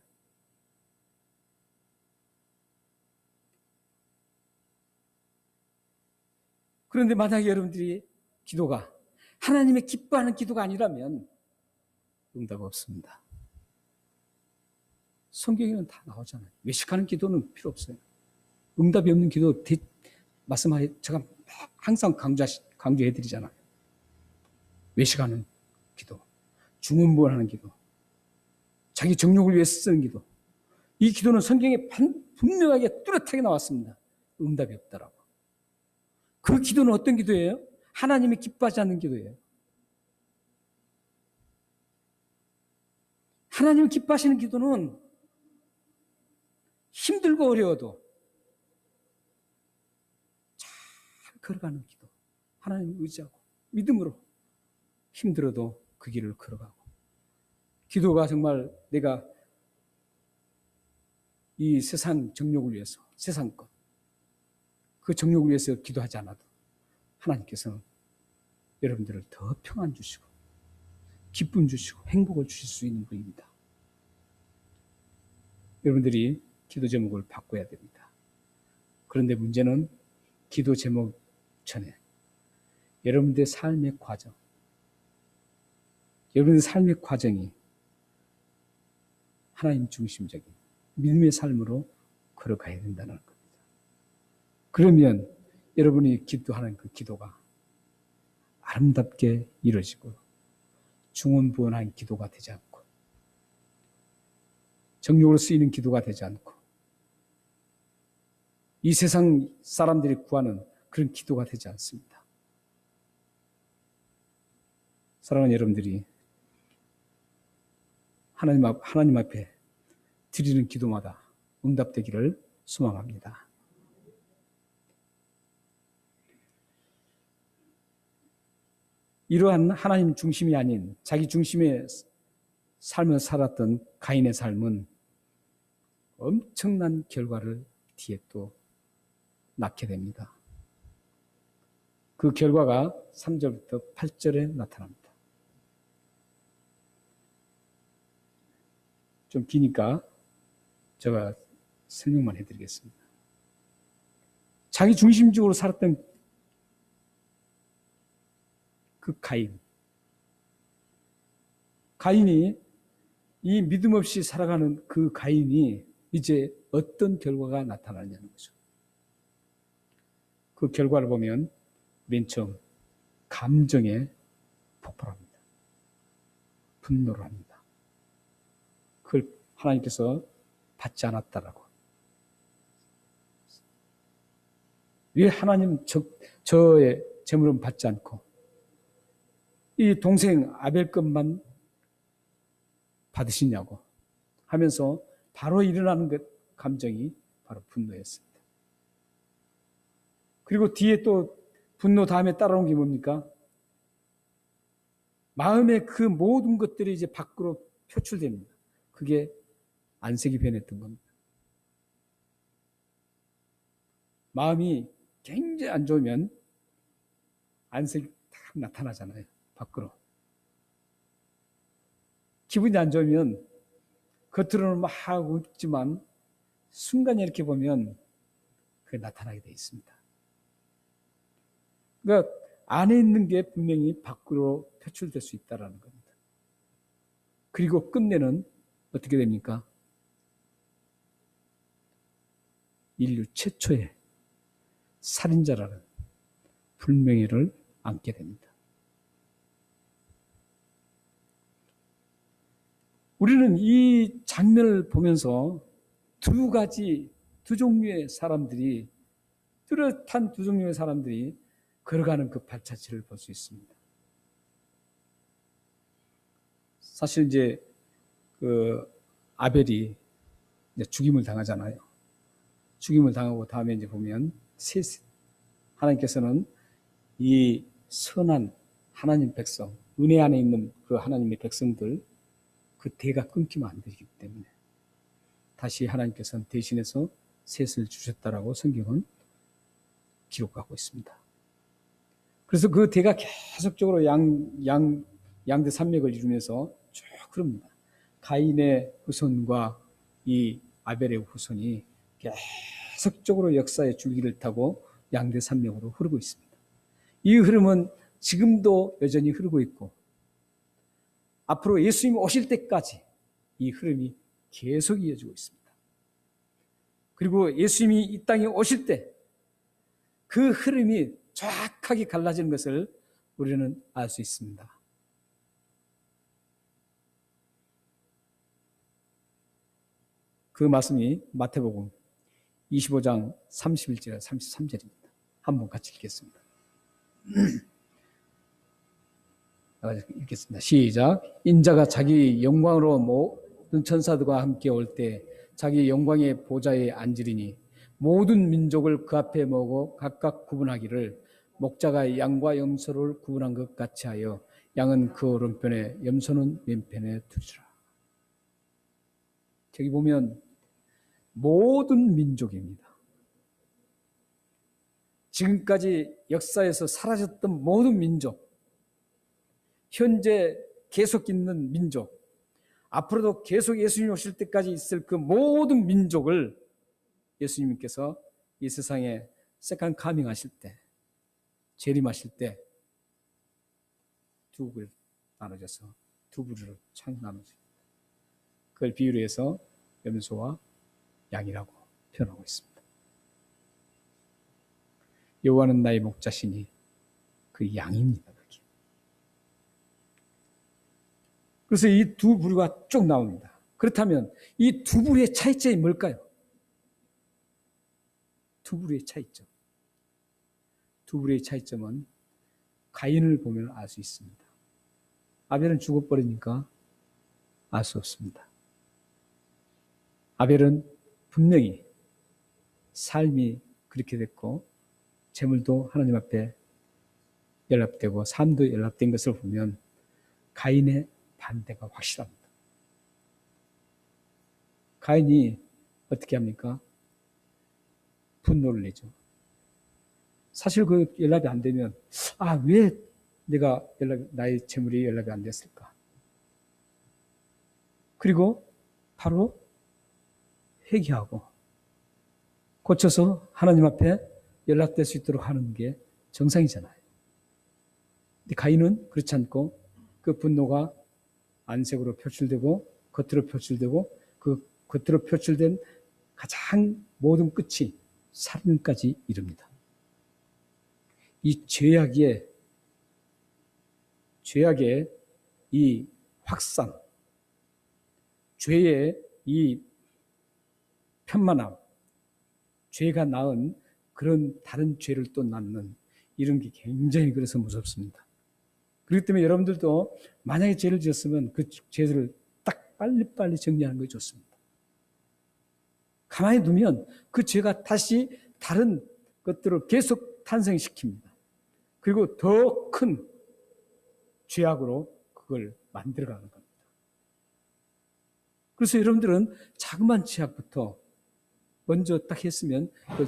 그런데 만약에 여러분들이 기도가 하나님의 기뻐하는 기도가 아니라면 응답 없습니다. 성경에는 다 나오잖아요. 외식하는 기도는 필요 없어요. 응답이 없는 기도 제가 항상 강조해드리잖아요. 외식하는 기도, 중언부언하는 기도, 자기 정욕을 위해 쓰는 기도. 이 기도는 성경에 분명하게 뚜렷하게 나왔습니다. 응답이 없다라고. 그 기도는 어떤 기도예요? 하나님이 기뻐하지 않는 기도예요. 하나님이 기뻐하시는 기도는 힘들고 어려워도 잘 걸어가는 기도. 하나님을 의지하고 믿음으로 힘들어도 그 길을 걸어가고. 기도가 정말 내가 이 세상 정욕을 위해서, 세상 것, 그 정욕을 위해서 기도하지 않아도 하나님께서는 여러분들을 더 평안 주시고 기쁨 주시고 행복을 주실 수 있는 분입니다. 여러분들이 기도 제목을 바꿔야 됩니다. 그런데 문제는 기도 제목 전에 여러분들의 삶의 과정, 여러분의 삶의 과정이 하나님 중심적인 믿음의 삶으로 걸어가야 된다는 겁니다. 그러면 여러분이 기도하는 그 기도가 아름답게 이루어지고 중언부언한 기도가 되지 않고 정욕으로 쓰이는 기도가 되지 않고 이 세상 사람들이 구하는 그런 기도가 되지 않습니다. 사랑하는 여러분들이 하나님 앞에 드리는 기도마다 응답되기를 소망합니다. 이러한 하나님 중심이 아닌 자기 중심의 삶을 살았던 가인의 삶은 엄청난 결과를 뒤에 또 낳게 됩니다. 그 결과가 3절부터 8절에 나타납니다. 좀 기니까 제가 설명만 해드리겠습니다. 자기 중심적으로 살았던 그 가인이 이 믿음 없이 살아가는 그 가인이 이제 어떤 결과가 나타나냐는 거죠. 그 결과를 보면 맨 처음 감정에 폭발합니다. 분노를 합니다. 그걸 하나님께서 받지 않았다라고. 왜 하나님 저의 재물은 받지 않고 이 동생 아벨 것만 받으시냐고 하면서 바로 일어나는 것 감정이 바로 분노였습니다. 그리고 뒤에 또 분노 다음에 따라온 게 뭡니까? 마음의 그 모든 것들이 이제 밖으로 표출됩니다. 그게 안색이 변했던 겁니다. 마음이 굉장히 안 좋으면 안색이 딱 나타나잖아요. 밖으로. 기분이 안 좋으면 겉으로는 막 웃지만 순간에 이렇게 보면 그게 나타나게 되어 있습니다. 그러니까 안에 있는 게 분명히 밖으로 표출될 수 있다는 겁니다. 그리고 끝내는 어떻게 됩니까? 인류 최초의 살인자라는 불명예를 안게 됩니다. 우리는 이 장면을 보면서 두 종류의 사람들이, 뚜렷한 두 종류의 사람들이 걸어가는 그 발자취를 볼 수 있습니다. 사실 이제 그 아벨이 이제 죽임을 당하잖아요. 죽임을 당하고 다음에 이제 보면 하나님께서는 이 선한 하나님 백성, 은혜 안에 있는 그 하나님의 백성들, 그 대가 끊기면 안 되기 때문에 다시 하나님께서는 대신해서 셋을 주셨다라고 성경은 기록하고 있습니다. 그래서 그 대가 계속적으로 양대 산맥을 이루면서 쭉 흐릅니다. 가인의 후손과 이 아벨의 후손이 계속적으로 역사의 줄기를 타고 양대 산맥으로 흐르고 있습니다. 이 흐름은 지금도 여전히 흐르고 있고 앞으로 예수님이 오실 때까지 이 흐름이 계속 이어지고 있습니다. 그리고 예수님이 이 땅에 오실 때 그 흐름이 정확하게 갈라지는 것을 우리는 알 수 있습니다. 그 말씀이 마태복음 25장 31절 33절입니다. 한번 같이 읽겠습니다. 읽겠습니다. 시작. 인자가 자기 영광으로 모든 천사들과 함께 올 때 자기 영광의 보좌에 앉으리니 모든 민족을 그 앞에 모으고 각각 구분하기를 목자가 양과 염소를 구분한 것 같이 하여 양은 그 오른편에 염소는 왼편에 두리라. 저기 보면 모든 민족입니다. 지금까지 역사에서 사라졌던 모든 민족, 현재 계속 있는 민족, 앞으로도 계속 예수님 오실 때까지 있을 그 모든 민족을 예수님께서 이 세상에 세컨 카밍 하실 때, 재림하실 때 두 부를 나눠져서 두 부류로 창 나눠집니다. 그걸 비유로 해서 염소와 양이라고 표현하고 있습니다. 여호와는 나의 목자시니 그 양입니다. 그게. 그래서 이 두 부류가 쭉 나옵니다. 그렇다면 이 두 부류의 차이점이 뭘까요? 두 부류의 차이점. 두 부류의 차이점은 가인을 보면 알 수 있습니다. 아벨은 죽어버리니까 알 수 없습니다. 아벨은 분명히 삶이 그렇게 됐고 재물도 하나님 앞에 연락되고 삶도 연락된 것을 보면 가인의 반대가 확실합니다. 가인이 어떻게 합니까? 분노를 내죠. 사실 그 연락이 안 되면 왜 내가 나의 재물이 연락이 안 됐을까? 그리고 바로 회개하고 고쳐서 하나님 앞에 연락될 수 있도록 하는 게 정상이잖아요. 근데 가인은 그렇지 않고 그 분노가 안색으로 표출되고 겉으로 표출되고 그 겉으로 표출된 가장 모든 끝이 살인까지 이릅니다. 이 죄악의 이 확산, 죄의 이 편만함, 죄가 낳은 그런 다른 죄를 또 낳는 이런 게 굉장히 그래서 무섭습니다. 그렇기 때문에 여러분들도 만약에 죄를 지었으면 그 죄를 딱 빨리빨리 정리하는 것이 좋습니다. 가만히 두면 그 죄가 다시 다른 것들을 계속 탄생시킵니다. 그리고 더 큰 죄악으로 그걸 만들어가는 겁니다. 그래서 여러분들은 자그마한 죄악부터 먼저 딱 했으면 그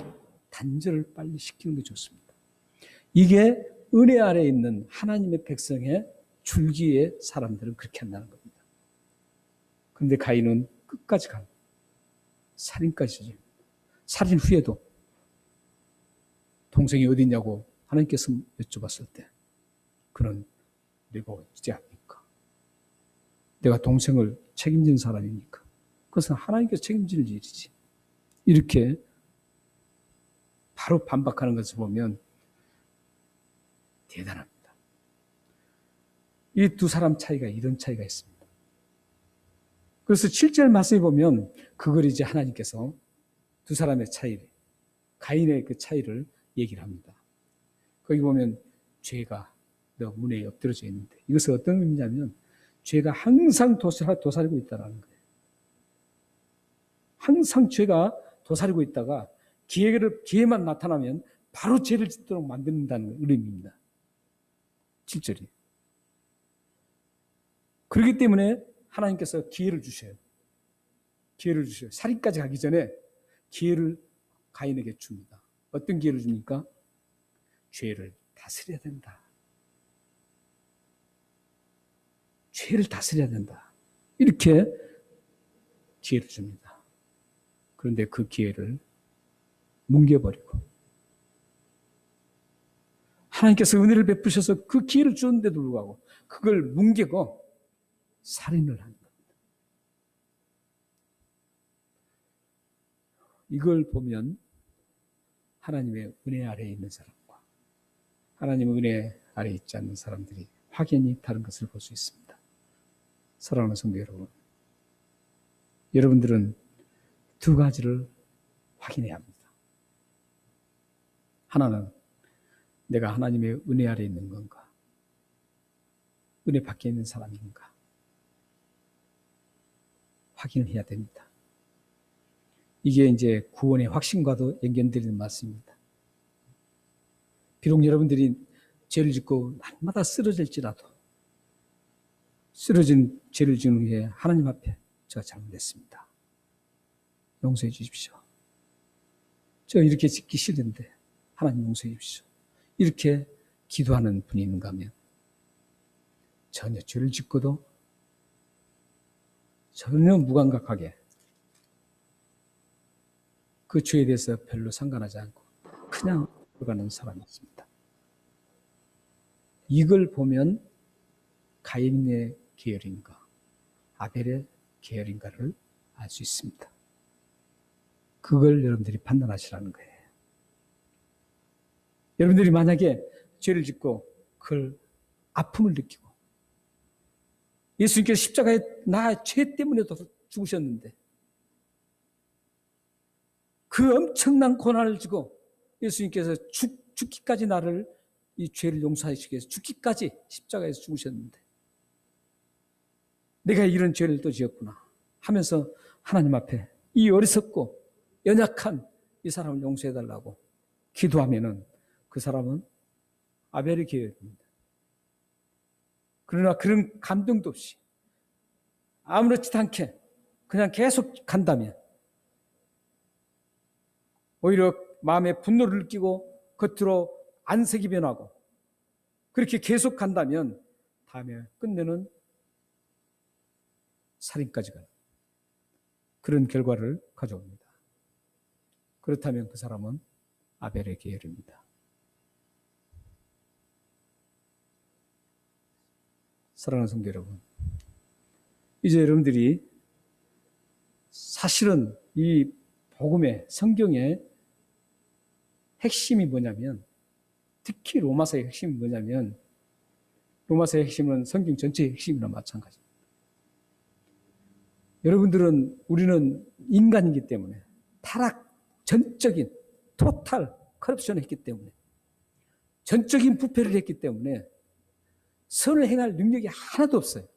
단절을 빨리 시키는 게 좋습니다. 이게 은혜 아래에 있는 하나님의 백성의 줄기의 사람들은 그렇게 한다는 겁니다. 그런데 가인은 끝까지 가는 겁니다. 살인까지 저집니다. 살인 후에도 동생이 어디 있냐고 하나님께서 여쭤봤을 때 그는 내가 어찌 압니까? 내가 동생을 책임진 사람이니까 그것은 하나님께서 책임질 일이지. 이렇게 바로 반박하는 것을 보면 대단합니다. 이 두 사람 차이가 이런 차이가 있습니다. 그래서 7절 말씀에 보면 그걸 이제 하나님께서 두 사람의 차이, 가인의 그 차이를 얘기를 합니다. 거기 보면 죄가 너 문에 엎드려져 있는데, 이것은 어떤 의미냐면 죄가 항상 도사리고 있다는 거예요. 항상 죄가 도사리고 있다가 기회만 나타나면 바로 죄를 짓도록 만든다는 의미입니다. 7절이. 그렇기 때문에 하나님께서 기회를 주셔요. 기회를 주셔요. 살인까지 가기 전에 기회를 가인에게 줍니다. 어떤 기회를 줍니까? 죄를 다스려야 된다. 죄를 다스려야 된다. 이렇게 기회를 줍니다. 그런데 그 기회를 뭉개버리고, 하나님께서 은혜를 베푸셔서 그 기회를 주는데도 불구하고 그걸 뭉개고 살인을 하는 겁니다. 이걸 보면 하나님의 은혜 아래에 있는 사람과 하나님의 은혜 아래에 있지 않는 사람들이 확연히 다른 것을 볼 수 있습니다. 사랑하는 성도 여러분, 여러분들은 두 가지를 확인해야 합니다. 하나는 내가 하나님의 은혜 아래에 있는 건가, 은혜 밖에 있는 사람인가 확인을 해야 됩니다. 이게 이제 구원의 확신과도 연결되는 말씀입니다. 비록 여러분들이 죄를 짓고 날마다 쓰러질지라도, 쓰러진 죄를 지은 후에 하나님 앞에 제가 잘못했습니다, 용서해 주십시오, 저 이렇게 짓기 싫은데 하나님 용서해 주십시오, 이렇게 기도하는 분이 있는가 하면 전혀 죄를 짓고도 전혀 무감각하게 그 죄에 대해서 별로 상관하지 않고 그냥 들어가는 사람이 있습니다. 이걸 보면 가인의 계열인가 아벨의 계열인가를 알 수 있습니다. 그걸 여러분들이 판단하시라는 거예요. 여러분들이 만약에 죄를 짓고 그걸 아픔을 느끼고, 예수님께서 십자가에 나 죄 때문에도 죽으셨는데 그 엄청난 고난을 지고 예수님께서 죽기까지 나를 이 죄를 용서하시기 위해서 죽기까지 십자가에서 죽으셨는데 내가 이런 죄를 또 지었구나 하면서 하나님 앞에 이 어리석고 연약한 이 사람을 용서해달라고 기도하면은 그 사람은 아벨의 계열입니다. 그러나 그런 감동도 없이 아무렇지도 않게 그냥 계속 간다면, 오히려 마음에 분노를 느끼고 겉으로 안색이 변하고 그렇게 계속 간다면 다음에 끝내는 살인까지 가는 그런 결과를 가져옵니다. 그렇다면 그 사람은 아벨의 계열입니다. 사랑하는 성도 여러분, 이제 여러분들이 사실은 이 복음의 성경의 핵심이 뭐냐면, 특히 로마서의 핵심이 뭐냐면, 로마서의 핵심은 성경 전체의 핵심이나 마찬가지입니다. 우리는 인간이기 때문에 타락, 전적인 토탈 커럽션을 했기 때문에, 전적인 부패를 했기 때문에 선을 행할 능력이 하나도 없어요.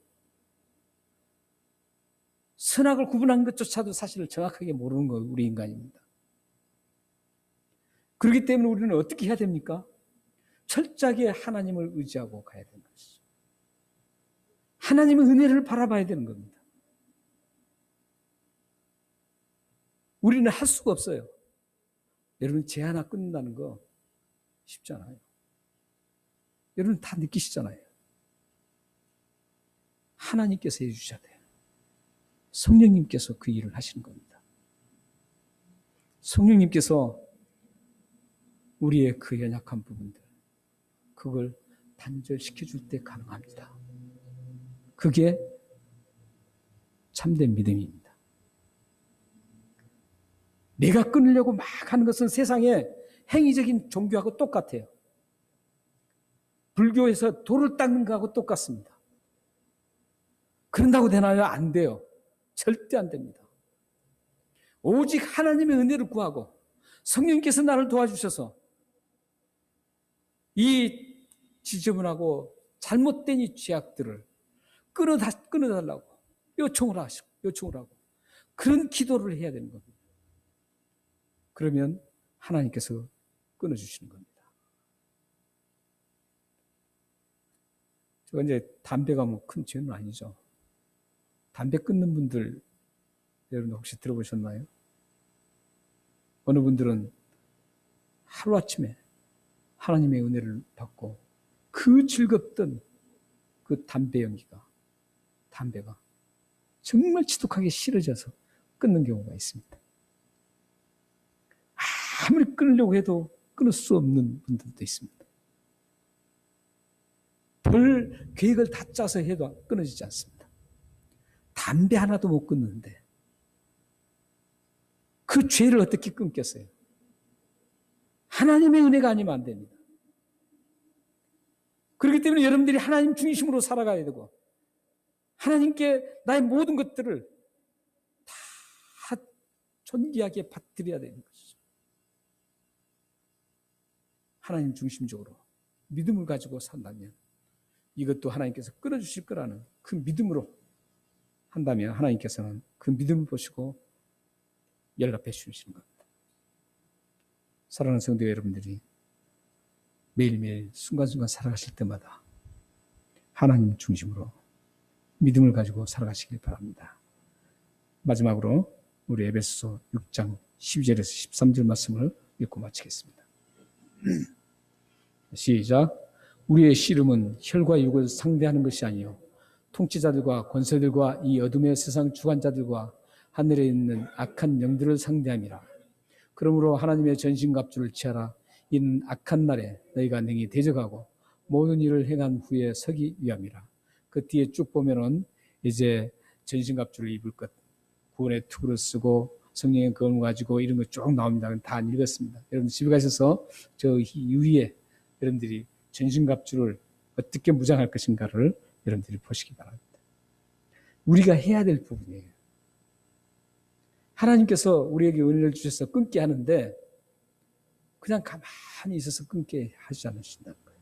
선악을 구분한 것조차도 사실을 정확하게 모르는 거 우리 인간입니다. 그렇기 때문에 우리는 어떻게 해야 됩니까? 철저하게 하나님을 의지하고 가야 되는 것이죠. 하나님의 은혜를 바라봐야 되는 겁니다. 우리는 할 수가 없어요. 여러분, 죄 하나 끊는다는 거 쉽지 않아요. 여러분 다 느끼시잖아요. 하나님께서 해주셔야 돼요. 성령님께서 그 일을 하시는 겁니다. 성령님께서 우리의 그 연약한 부분들, 그걸 단절시켜줄 때 가능합니다. 그게 참된 믿음입니다. 내가 끊으려고 막 하는 것은 세상의 행위적인 종교하고 똑같아요. 불교에서 돌을 닦는 거하고 똑같습니다. 그런다고 되나요? 안 돼요. 절대 안 됩니다. 오직 하나님의 은혜를 구하고 성령께서 나를 도와주셔서 이 지저분하고 잘못된 이 죄악들을 끊어달라고 요청을 하고 그런 기도를 해야 되는 겁니다. 그러면 하나님께서 끊어주시는 겁니다. 제가 이제 담배가 뭐 큰 죄는 아니죠. 담배 끊는 분들 여러분 혹시 들어보셨나요? 어느 분들은 하루아침에 하나님의 은혜를 받고 그 즐겁던 그 담배가 정말 지독하게 싫어져서 끊는 경우가 있습니다. 아무리 끊으려고 해도 끊을 수 없는 분들도 있습니다. 별 계획을 다 짜서 해도 끊어지지 않습니다. 담배 하나도 못 끊는데 그 죄를 어떻게 끊겠어요? 하나님의 은혜가 아니면 안 됩니다. 그렇기 때문에 여러분들이 하나님 중심으로 살아가야 되고 하나님께 나의 모든 것들을 다 존귀하게 받드려야 되는 것이죠. 하나님 중심적으로 믿음을 가지고 산다면 이것도 하나님께서 끊어주실 거라는 그 믿음으로 한다면 하나님께서는 그 믿음을 보시고 연락해 주시는 겁니다. 사랑하는 성도 여러분들이 매일매일 순간순간 살아가실 때마다 하나님 중심으로 믿음을 가지고 살아가시길 바랍니다. 마지막으로 우리 에베소서 6장 12절에서 13절 말씀을 읽고 마치겠습니다. 시작. 우리의 씨름은 혈과 육을 상대하는 것이 아니요 통치자들과 권세들과 이 어둠의 세상 주관자들과 하늘에 있는 악한 영들을 상대함이라. 그러므로 하나님의 전신갑주를 취하라. 이는 악한 날에 너희가 능히 대적하고 모든 일을 행한 후에 서기 위함이라. 그 뒤에 쭉 보면은 이제 전신갑주를 입을 것, 구원의 투구를 쓰고 성령의 검을 가지고 이런 거 쭉 나옵니다. 다 안 읽었습니다. 여러분 집에 가셔서 저 위에 여러분들이 전신갑주를 어떻게 무장할 것인가를 여러분들이 보시기 바랍니다. 우리가 해야 될 부분이에요. 하나님께서 우리에게 은혜를 주셔서 끊게 하는데 그냥 가만히 있어서 끊게 하지 않으신다는 거예요.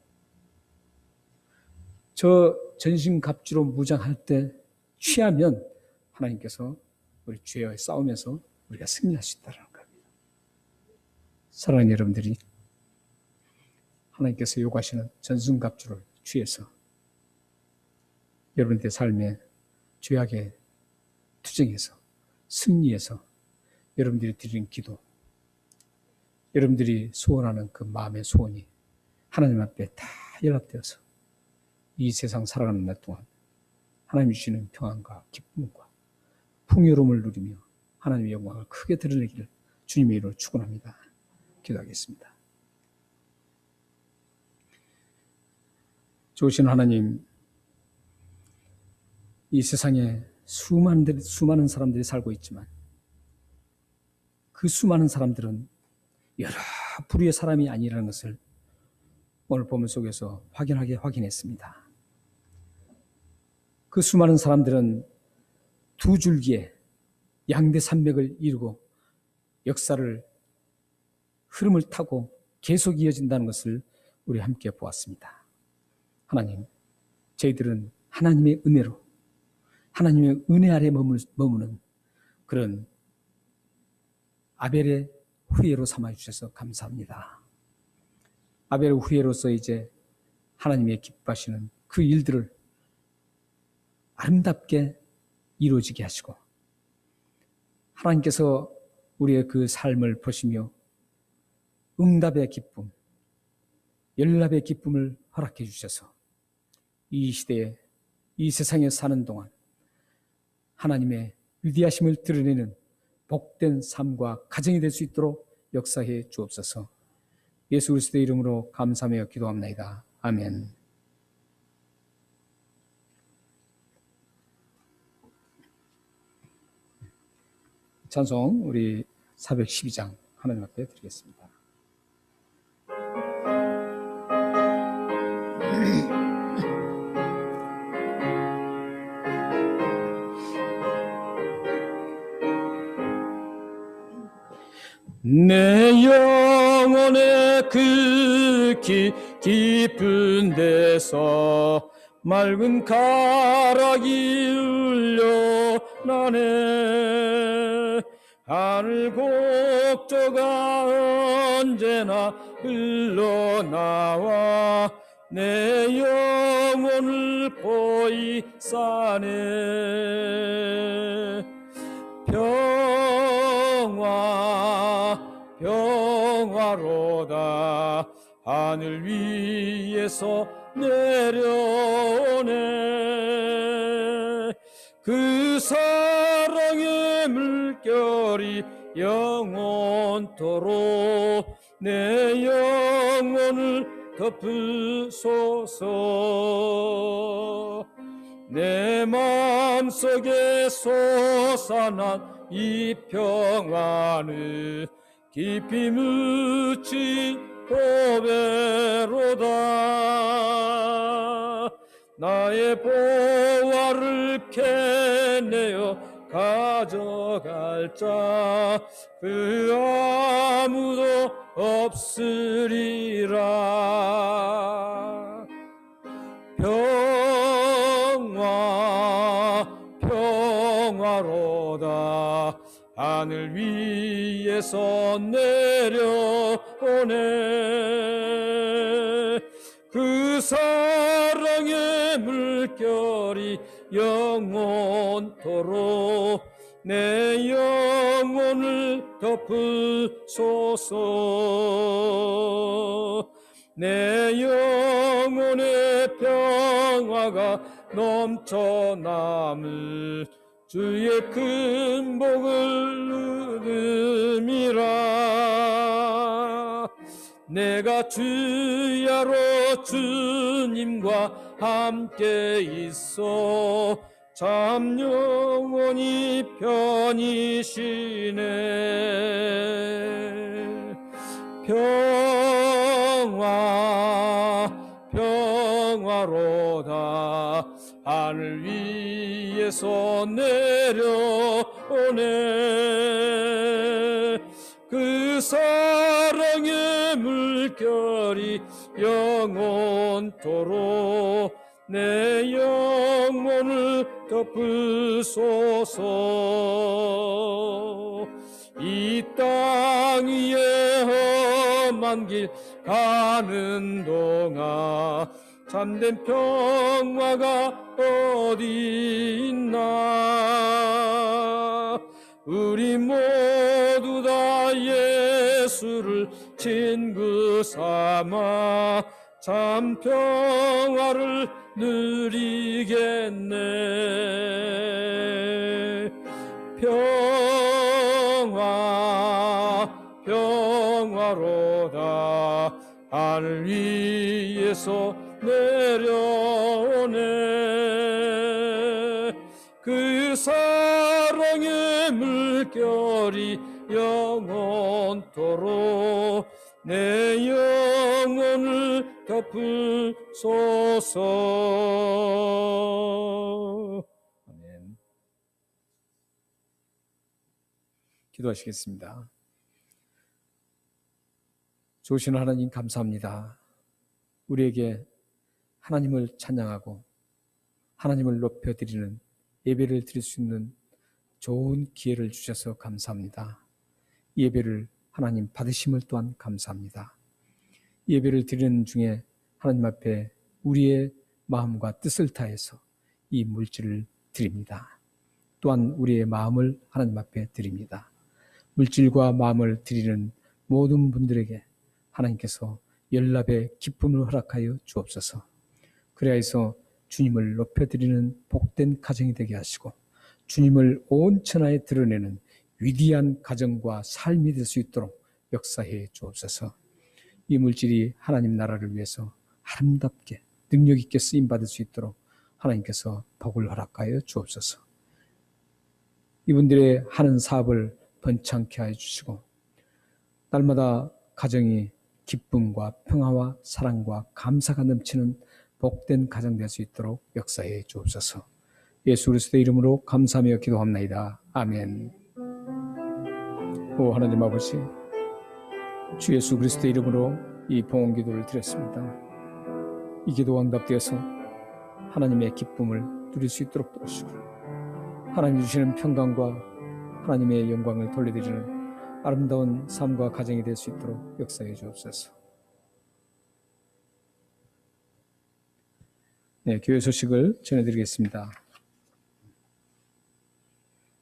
저 전신갑주로 무장할 때 취하면 하나님께서 우리 죄와 싸우면서 우리가 승리할 수 있다는 겁니다. 사랑하는 여러분들이 하나님께서 요구하시는 전신갑주를 취해서 여러분들의 삶에 죄악에 투쟁해서 승리해서 여러분들이 드리는 기도, 여러분들이 소원하는 그 마음의 소원이 하나님 앞에 다 연락되어서 이 세상 살아가는 날 동안 하나님 주시는 평안과 기쁨과 풍요로움을 누리며 하나님의 영광을 크게 드러내기를 주님의 이름으로 축원합니다. 기도하겠습니다. 좋으신 하나님, 이 세상에 수많은 사람들이 살고 있지만 그 수많은 사람들은 여러 부류의 사람이 아니라는 것을 오늘 본문 속에서 확인했습니다. 그 수많은 사람들은 두 줄기에 양대 산맥을 이루고 역사를 흐름을 타고 계속 이어진다는 것을 우리 함께 보았습니다. 하나님, 저희들은 하나님의 은혜로 하나님의 은혜 아래 머무는 그런 아벨의 후예로 삼아주셔서 감사합니다. 아벨의 후예로서 이제 하나님의 기뻐하시는 그 일들을 아름답게 이루어지게 하시고 하나님께서 우리의 그 삶을 보시며 응답의 기쁨, 연락의 기쁨을 허락해 주셔서 이 시대에 이 세상에 사는 동안 하나님의 위대하심을 드러내는 복된 삶과 가정이 될 수 있도록 역사해 주옵소서. 예수 그리스도의 이름으로 감사하며 기도합나이다. 아멘. 찬송 우리 412장 하나님 앞에 드리겠습니다. 내 영혼의 그 깊은 데서 맑은 가락이 흘려나네. 하늘 곡조가 언제나 흘러나와 내 영혼을 보이 싸네. 평화로다 하늘 위에서 내려오네. 그 사랑의 물결이 영원토록 내 영혼을 덮으소서. 내 마음속에 솟아난 이 평화는 깊이 묻힌 보배로다. 나의 보화를 캐내어 가져갈 자 그 아무도 없으리라. 평화로다 하늘 위에서 내려오네. 그 사랑의 물결이 영원토록 내 영혼을 덮으소서. 내 영혼의 평화가 넘쳐남을 주의 큰 복을 누름이라. 내가 주야로 주님과 함께 있어 참 영원히 편이시네. 평화로다 하늘 위에서 내려오네. 그 사랑의 물결이 영원토록 내 영혼을 덮으소서. 이 땅 위에 험한 길 가는 동안 참된 평화가 어디 있나. 우리 모두 다 예수를 친구 삼아 참 평화를 누리겠네. 평화로다 하늘 위에서 내려오네. 그 사랑의 물결이 영원토록 내 영혼을 덮으소서. 아멘. 기도하시겠습니다. 좋으신 하나님 감사합니다. 우리에게 하나님을 찬양하고 하나님을 높여드리는 예배를 드릴 수 있는 좋은 기회를 주셔서 감사합니다. 예배를 하나님 받으심을 또한 감사합니다. 예배를 드리는 중에 하나님 앞에 우리의 마음과 뜻을 다해서 이 물질을 드립니다. 또한 우리의 마음을 하나님 앞에 드립니다. 물질과 마음을 드리는 모든 분들에게 하나님께서 연락의 기쁨을 허락하여 주옵소서. 그래서 주님을 높여드리는 복된 가정이 되게 하시고 주님을 온 천하에 드러내는 위대한 가정과 삶이 될 수 있도록 역사해 주옵소서. 이 물질이 하나님 나라를 위해서 아름답게 능력 있게 쓰임받을 수 있도록 하나님께서 복을 허락하여 주옵소서. 이분들의 하는 사업을 번창케 하여 주시고 날마다 가정이 기쁨과 평화와 사랑과 감사가 넘치는 복된 가정 될 수 있도록 역사해 주옵소서. 예수 그리스도의 이름으로 감사하며 기도합나이다. 아멘. 오 하나님 아버지, 주 예수 그리스도의 이름으로 이 봉헌 기도를 드렸습니다. 이 기도가 응답되어서 하나님의 기쁨을 누릴 수 있도록 도와주시고 하나님 주시는 평강과 하나님의 영광을 돌려드리는 아름다운 삶과 가정이 될 수 있도록 역사해 주옵소서. 네, 교회 소식을 전해드리겠습니다.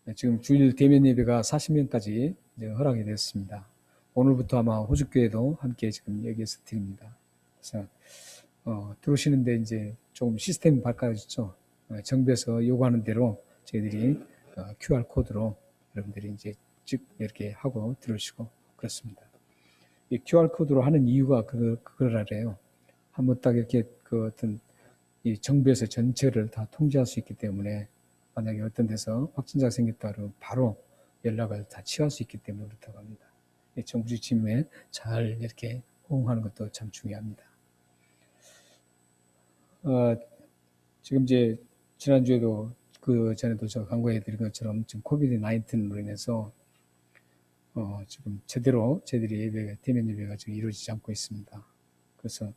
네, 지금 주일 대면 예배가 40명까지 허락이 됐습니다. 오늘부터 아마 호주교회도 함께 지금 여기에서 드립니다. 그래서 들어오시는데 이제 조금 시스템이 바꿔졌죠. 정부에서 요구하는 대로 저희들이 QR 코드로 여러분들이 이제 즉 이렇게 하고 들어오시고 그렇습니다. 이 QR 코드로 하는 이유가 그거라래요. 한번 딱 이렇게 그 어떤 이 정부에서 전체를 다 통제할 수 있기 때문에 만약에 어떤 데서 확진자가 생겼다 그러면 바로 연락을 다 취할 수 있기 때문에 그렇다고 합니다. 정부 지침에 잘 이렇게 호응하는 것도 참 중요합니다. 지금 이제 지난주에도 그 전에도 제가 광고해 드린 것처럼 지금 코비드-19로 인해서 지금 제대로 저희들이 예배가 대면 예배가 지금 이루어지지 않고 있습니다. 그래서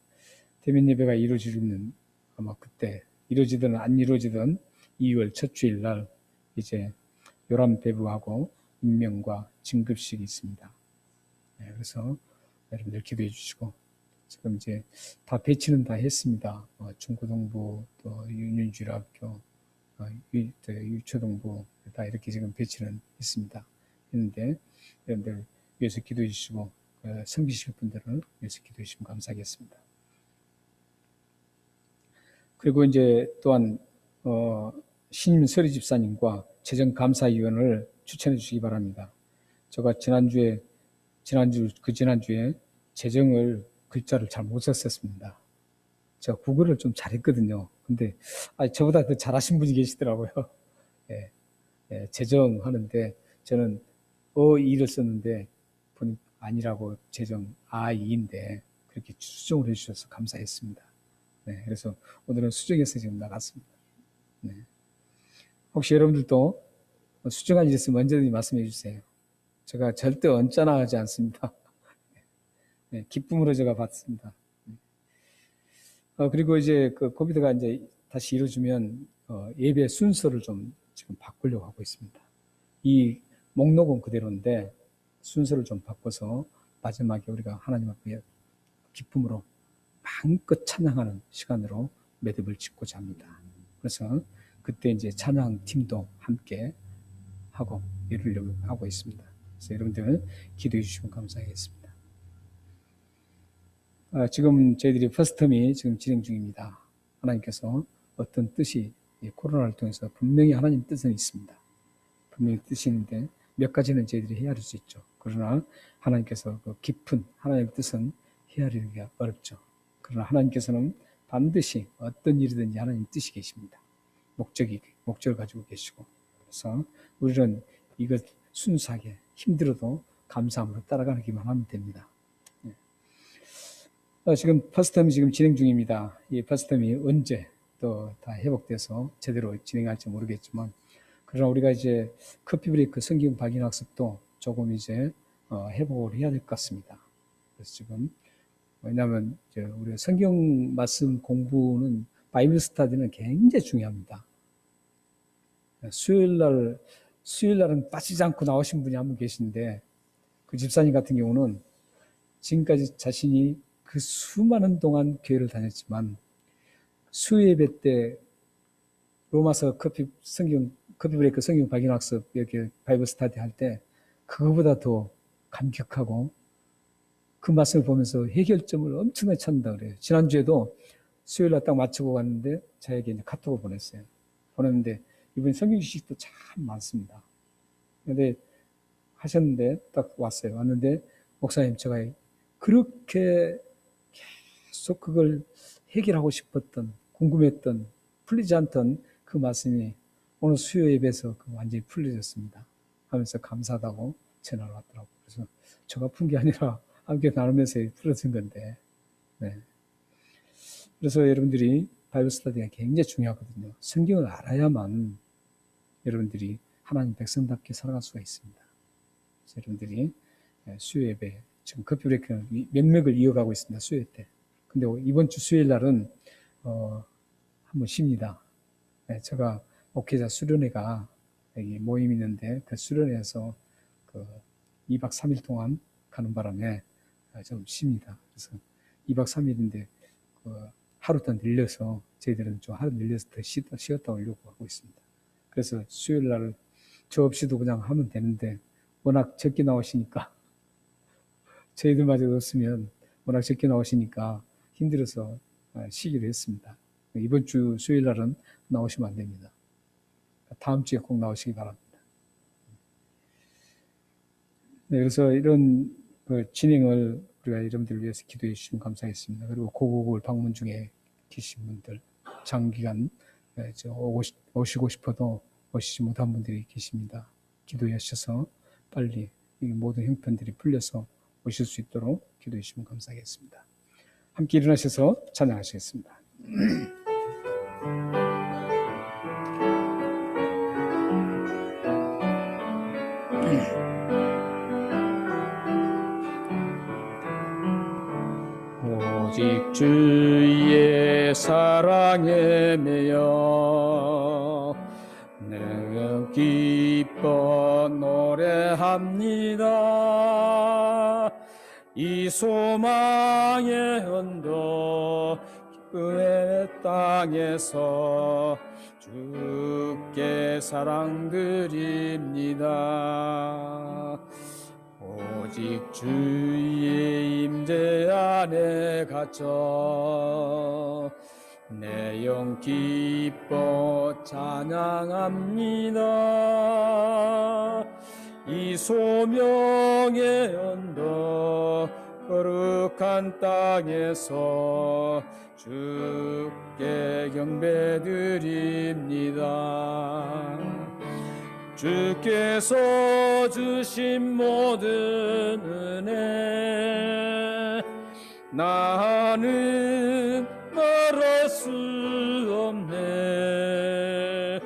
대면 예배가 이루어지는 아마 그때 이루어지든 안 이루어지든 2월 첫 주일 날 이제 요람 배부하고 임명과 진급식이 있습니다. 네, 그래서 여러분들 기도해 주시고 지금 이제 다 배치는 다 했습니다. 중고등부 또 윤윤주일학교 유초등부 다 이렇게 지금 배치는 있습니다. 했는데 여러분들 위해서 기도해 주시고 섬기실 분들은 위해서 기도해 주시면 감사하겠습니다. 그리고 이제 또한 신임 서리 집사님과 재정감사위원을 추천해 주시기 바랍니다. 제가 지난주에 재정을 글자를 잘 못 썼습니다. 제가 국어를 좀 잘했거든요. 근데 저보다 더 잘하신 분이 계시더라고요. 예, 재정하는데 저는 이를 썼는데 보니 아니라고 재정 이인데 그렇게 수정을 해주셔서 감사했습니다. 네, 그래서 오늘은 수정해서 지금 나갔습니다. 네. 혹시 여러분들도 수정한 일 있으면 언제든지 말씀해 주세요. 제가 절대 언짢아 하지 않습니다. 네, 기쁨으로 제가 받습니다. 그리고 이제 그 코비드가 이제 다시 이루어지면 예배 순서를 좀 지금 바꾸려고 하고 있습니다. 이 목록은 그대로인데 순서를 좀 바꿔서 마지막에 우리가 하나님 앞에 기쁨으로 마음껏 찬양하는 시간으로 매듭을 짓고자 합니다. 그래서 그때 이제 찬양팀도 함께 하고 이루려고 하고 있습니다. 그래서 여러분들 기도해 주시면 감사하겠습니다. 지금 저희들이 퍼스텀이 지금 진행 중입니다. 하나님께서 어떤 뜻이 코로나를 통해서 분명히 하나님 뜻은 있습니다. 분명히 뜻이 있는데 몇 가지는 저희들이 헤아릴 수 있죠. 그러나 하나님께서 그 깊은 하나님의 뜻은 헤아리기가 어렵죠. 그러나 하나님께서는 반드시 어떤 일이든지 하나님 뜻이 계십니다. 목적을 가지고 계시고 그래서 우리는 이것 순수하게 힘들어도 감사함으로 따라가기만 하면 됩니다. 지금 퍼스텀이 지금 진행 중입니다. 이 퍼스텀이 언제 또 다 회복돼서 제대로 진행할지 모르겠지만 그러나 우리가 이제 커피 브레이크 성경 발견 학습도 조금 이제 회복을 해야 될 것 같습니다. 그래서 지금 왜냐하면 이제 우리가 성경 말씀 공부는 바이블 스터디는 굉장히 중요합니다. 수요일 날은 빠지지 않고 나오신 분이 한 분 계신데 그 집사님 같은 경우는 지금까지 자신이 그 수많은 동안 교회를 다녔지만 수요예배 때 로마서 커피 브레이크 성경 발견 학습 이렇게 바이블 스터디 할 때 그거보다 더 감격하고 그 말씀을 보면서 해결점을 엄청나게 찾는다 그래요. 지난주에도 수요일 날 딱 마치고 갔는데 저에게 이제 카톡을 보냈어요. 보냈는데 이번 성경 지식도 참 많습니다. 근데 하셨는데 딱 왔어요. 왔는데 목사님 제가 그렇게 계속 그걸 해결하고 싶었던 궁금했던 풀리지 않던 그 말씀이 오늘 수요 예배에서 완전히 풀려졌습니다. 하면서 감사하다고 전화를 왔더라고요. 그래서 제가 푼 게 아니라 함께 나누면서 풀어진 건데 네. 그래서 여러분들이 바이블 스터디가 굉장히 중요하거든요. 성경을 알아야만 여러분들이 하나님 백성답게 살아갈 수가 있습니다. 그래서 여러분들이 수요 예배 지금 커피브레이크는 맥을 이어가고 있습니다. 수요일 때. 근데 이번 주 수요일 날은 한번 쉽니다. 네, 제가 목회자 수련회가 여기 모임이 있는데 그 수련회에서 그 2박 3일 동안 가는 바람에 좀 쉽니다. 그래서 2박 3일인데 하루 더 늘려서 저희들은 좀 하루 늘려서 더 쉬었다 오려고 하고 있습니다. 그래서 수요일 날 저 없이도 그냥 하면 되는데 워낙 적게 나오시니까 저희들마저 없으면 워낙 적게 나오시니까 힘들어서 쉬기로 했습니다. 이번 주 수요일 날은 나오시면 안 됩니다. 다음 주에 꼭 나오시기 바랍니다. 네, 그래서 이런 진행을 우리가 여러분들을 위해서 기도해 주시면 감사하겠습니다. 그리고 고국을 방문 중에 계신 분들, 장기간 오시고 싶어도 오시지 못한 분들이 계십니다. 기도해 주셔서 빨리 이 모든 형편들이 풀려서 오실 수 있도록 기도해 주시면 감사하겠습니다. 함께 일어나셔서 찬양하시겠습니다. 오직 주의 사랑에 매여 내가 기뻐 노래합니다. 이 소망의 언덕 기쁨의 땅에서 주께 사랑드립니다. 오직 주의 임재 안에 갇혀 내 영 기뻐 찬양합니다. 이 소명의 언덕 거룩한 땅에서 주께 경배드립니다. 주께서 주신 모든 은혜 나는 말할 수 없네.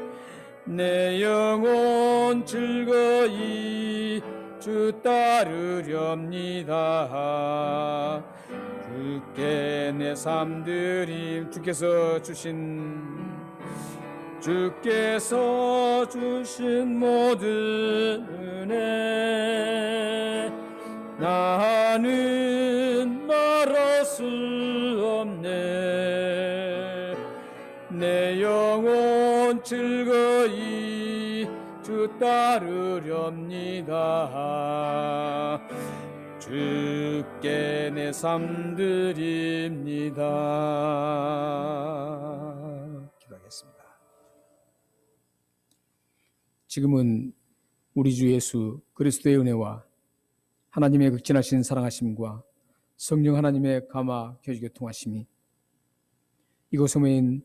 내 영혼 즐거이 주 따르렵니다. 주께 내 삶 드림 주께서 주신 모든 은혜 나는 말할 수 없네. 내 영혼 즐거이 주 따르렵니다. 주께 내 삶 드립니다. 기도하겠습니다. 지금은 우리 주 예수 그리스도의 은혜와 하나님의 극진하신 사랑하심과 성령 하나님의 감화 교주 교통하심이 이곳에 모인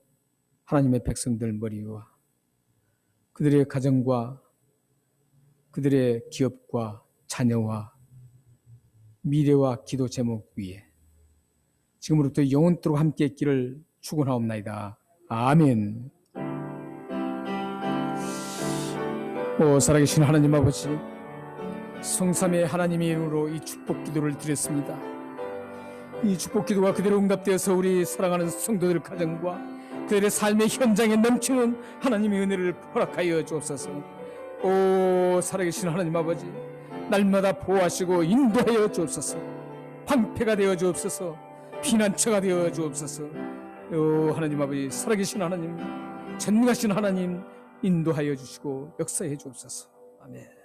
하나님의 백성들 머리 위와 그들의 가정과 그들의 기업과 자녀와 미래와 기도 제목 위에 지금으로부터 영원토록 함께 있기를 축원하옵나이다. 아멘. 오 살아계신 하나님 아버지, 성삼의 하나님의 이름으로 이 축복 기도를 드렸습니다. 이 축복 기도가 그대로 응답되어서 우리 사랑하는 성도들 가정과 그들의 삶의 현장에 넘치는 하나님의 은혜를 허락하여 주옵소서. 오 살아계신 하나님 아버지, 날마다 보호하시고 인도하여 주옵소서. 방패가 되어 주옵소서. 피난처가 되어 주옵소서. 오 하나님 아버지, 살아계신 하나님, 전능하신 하나님 인도하여 주시고 역사해 주옵소서. 아멘.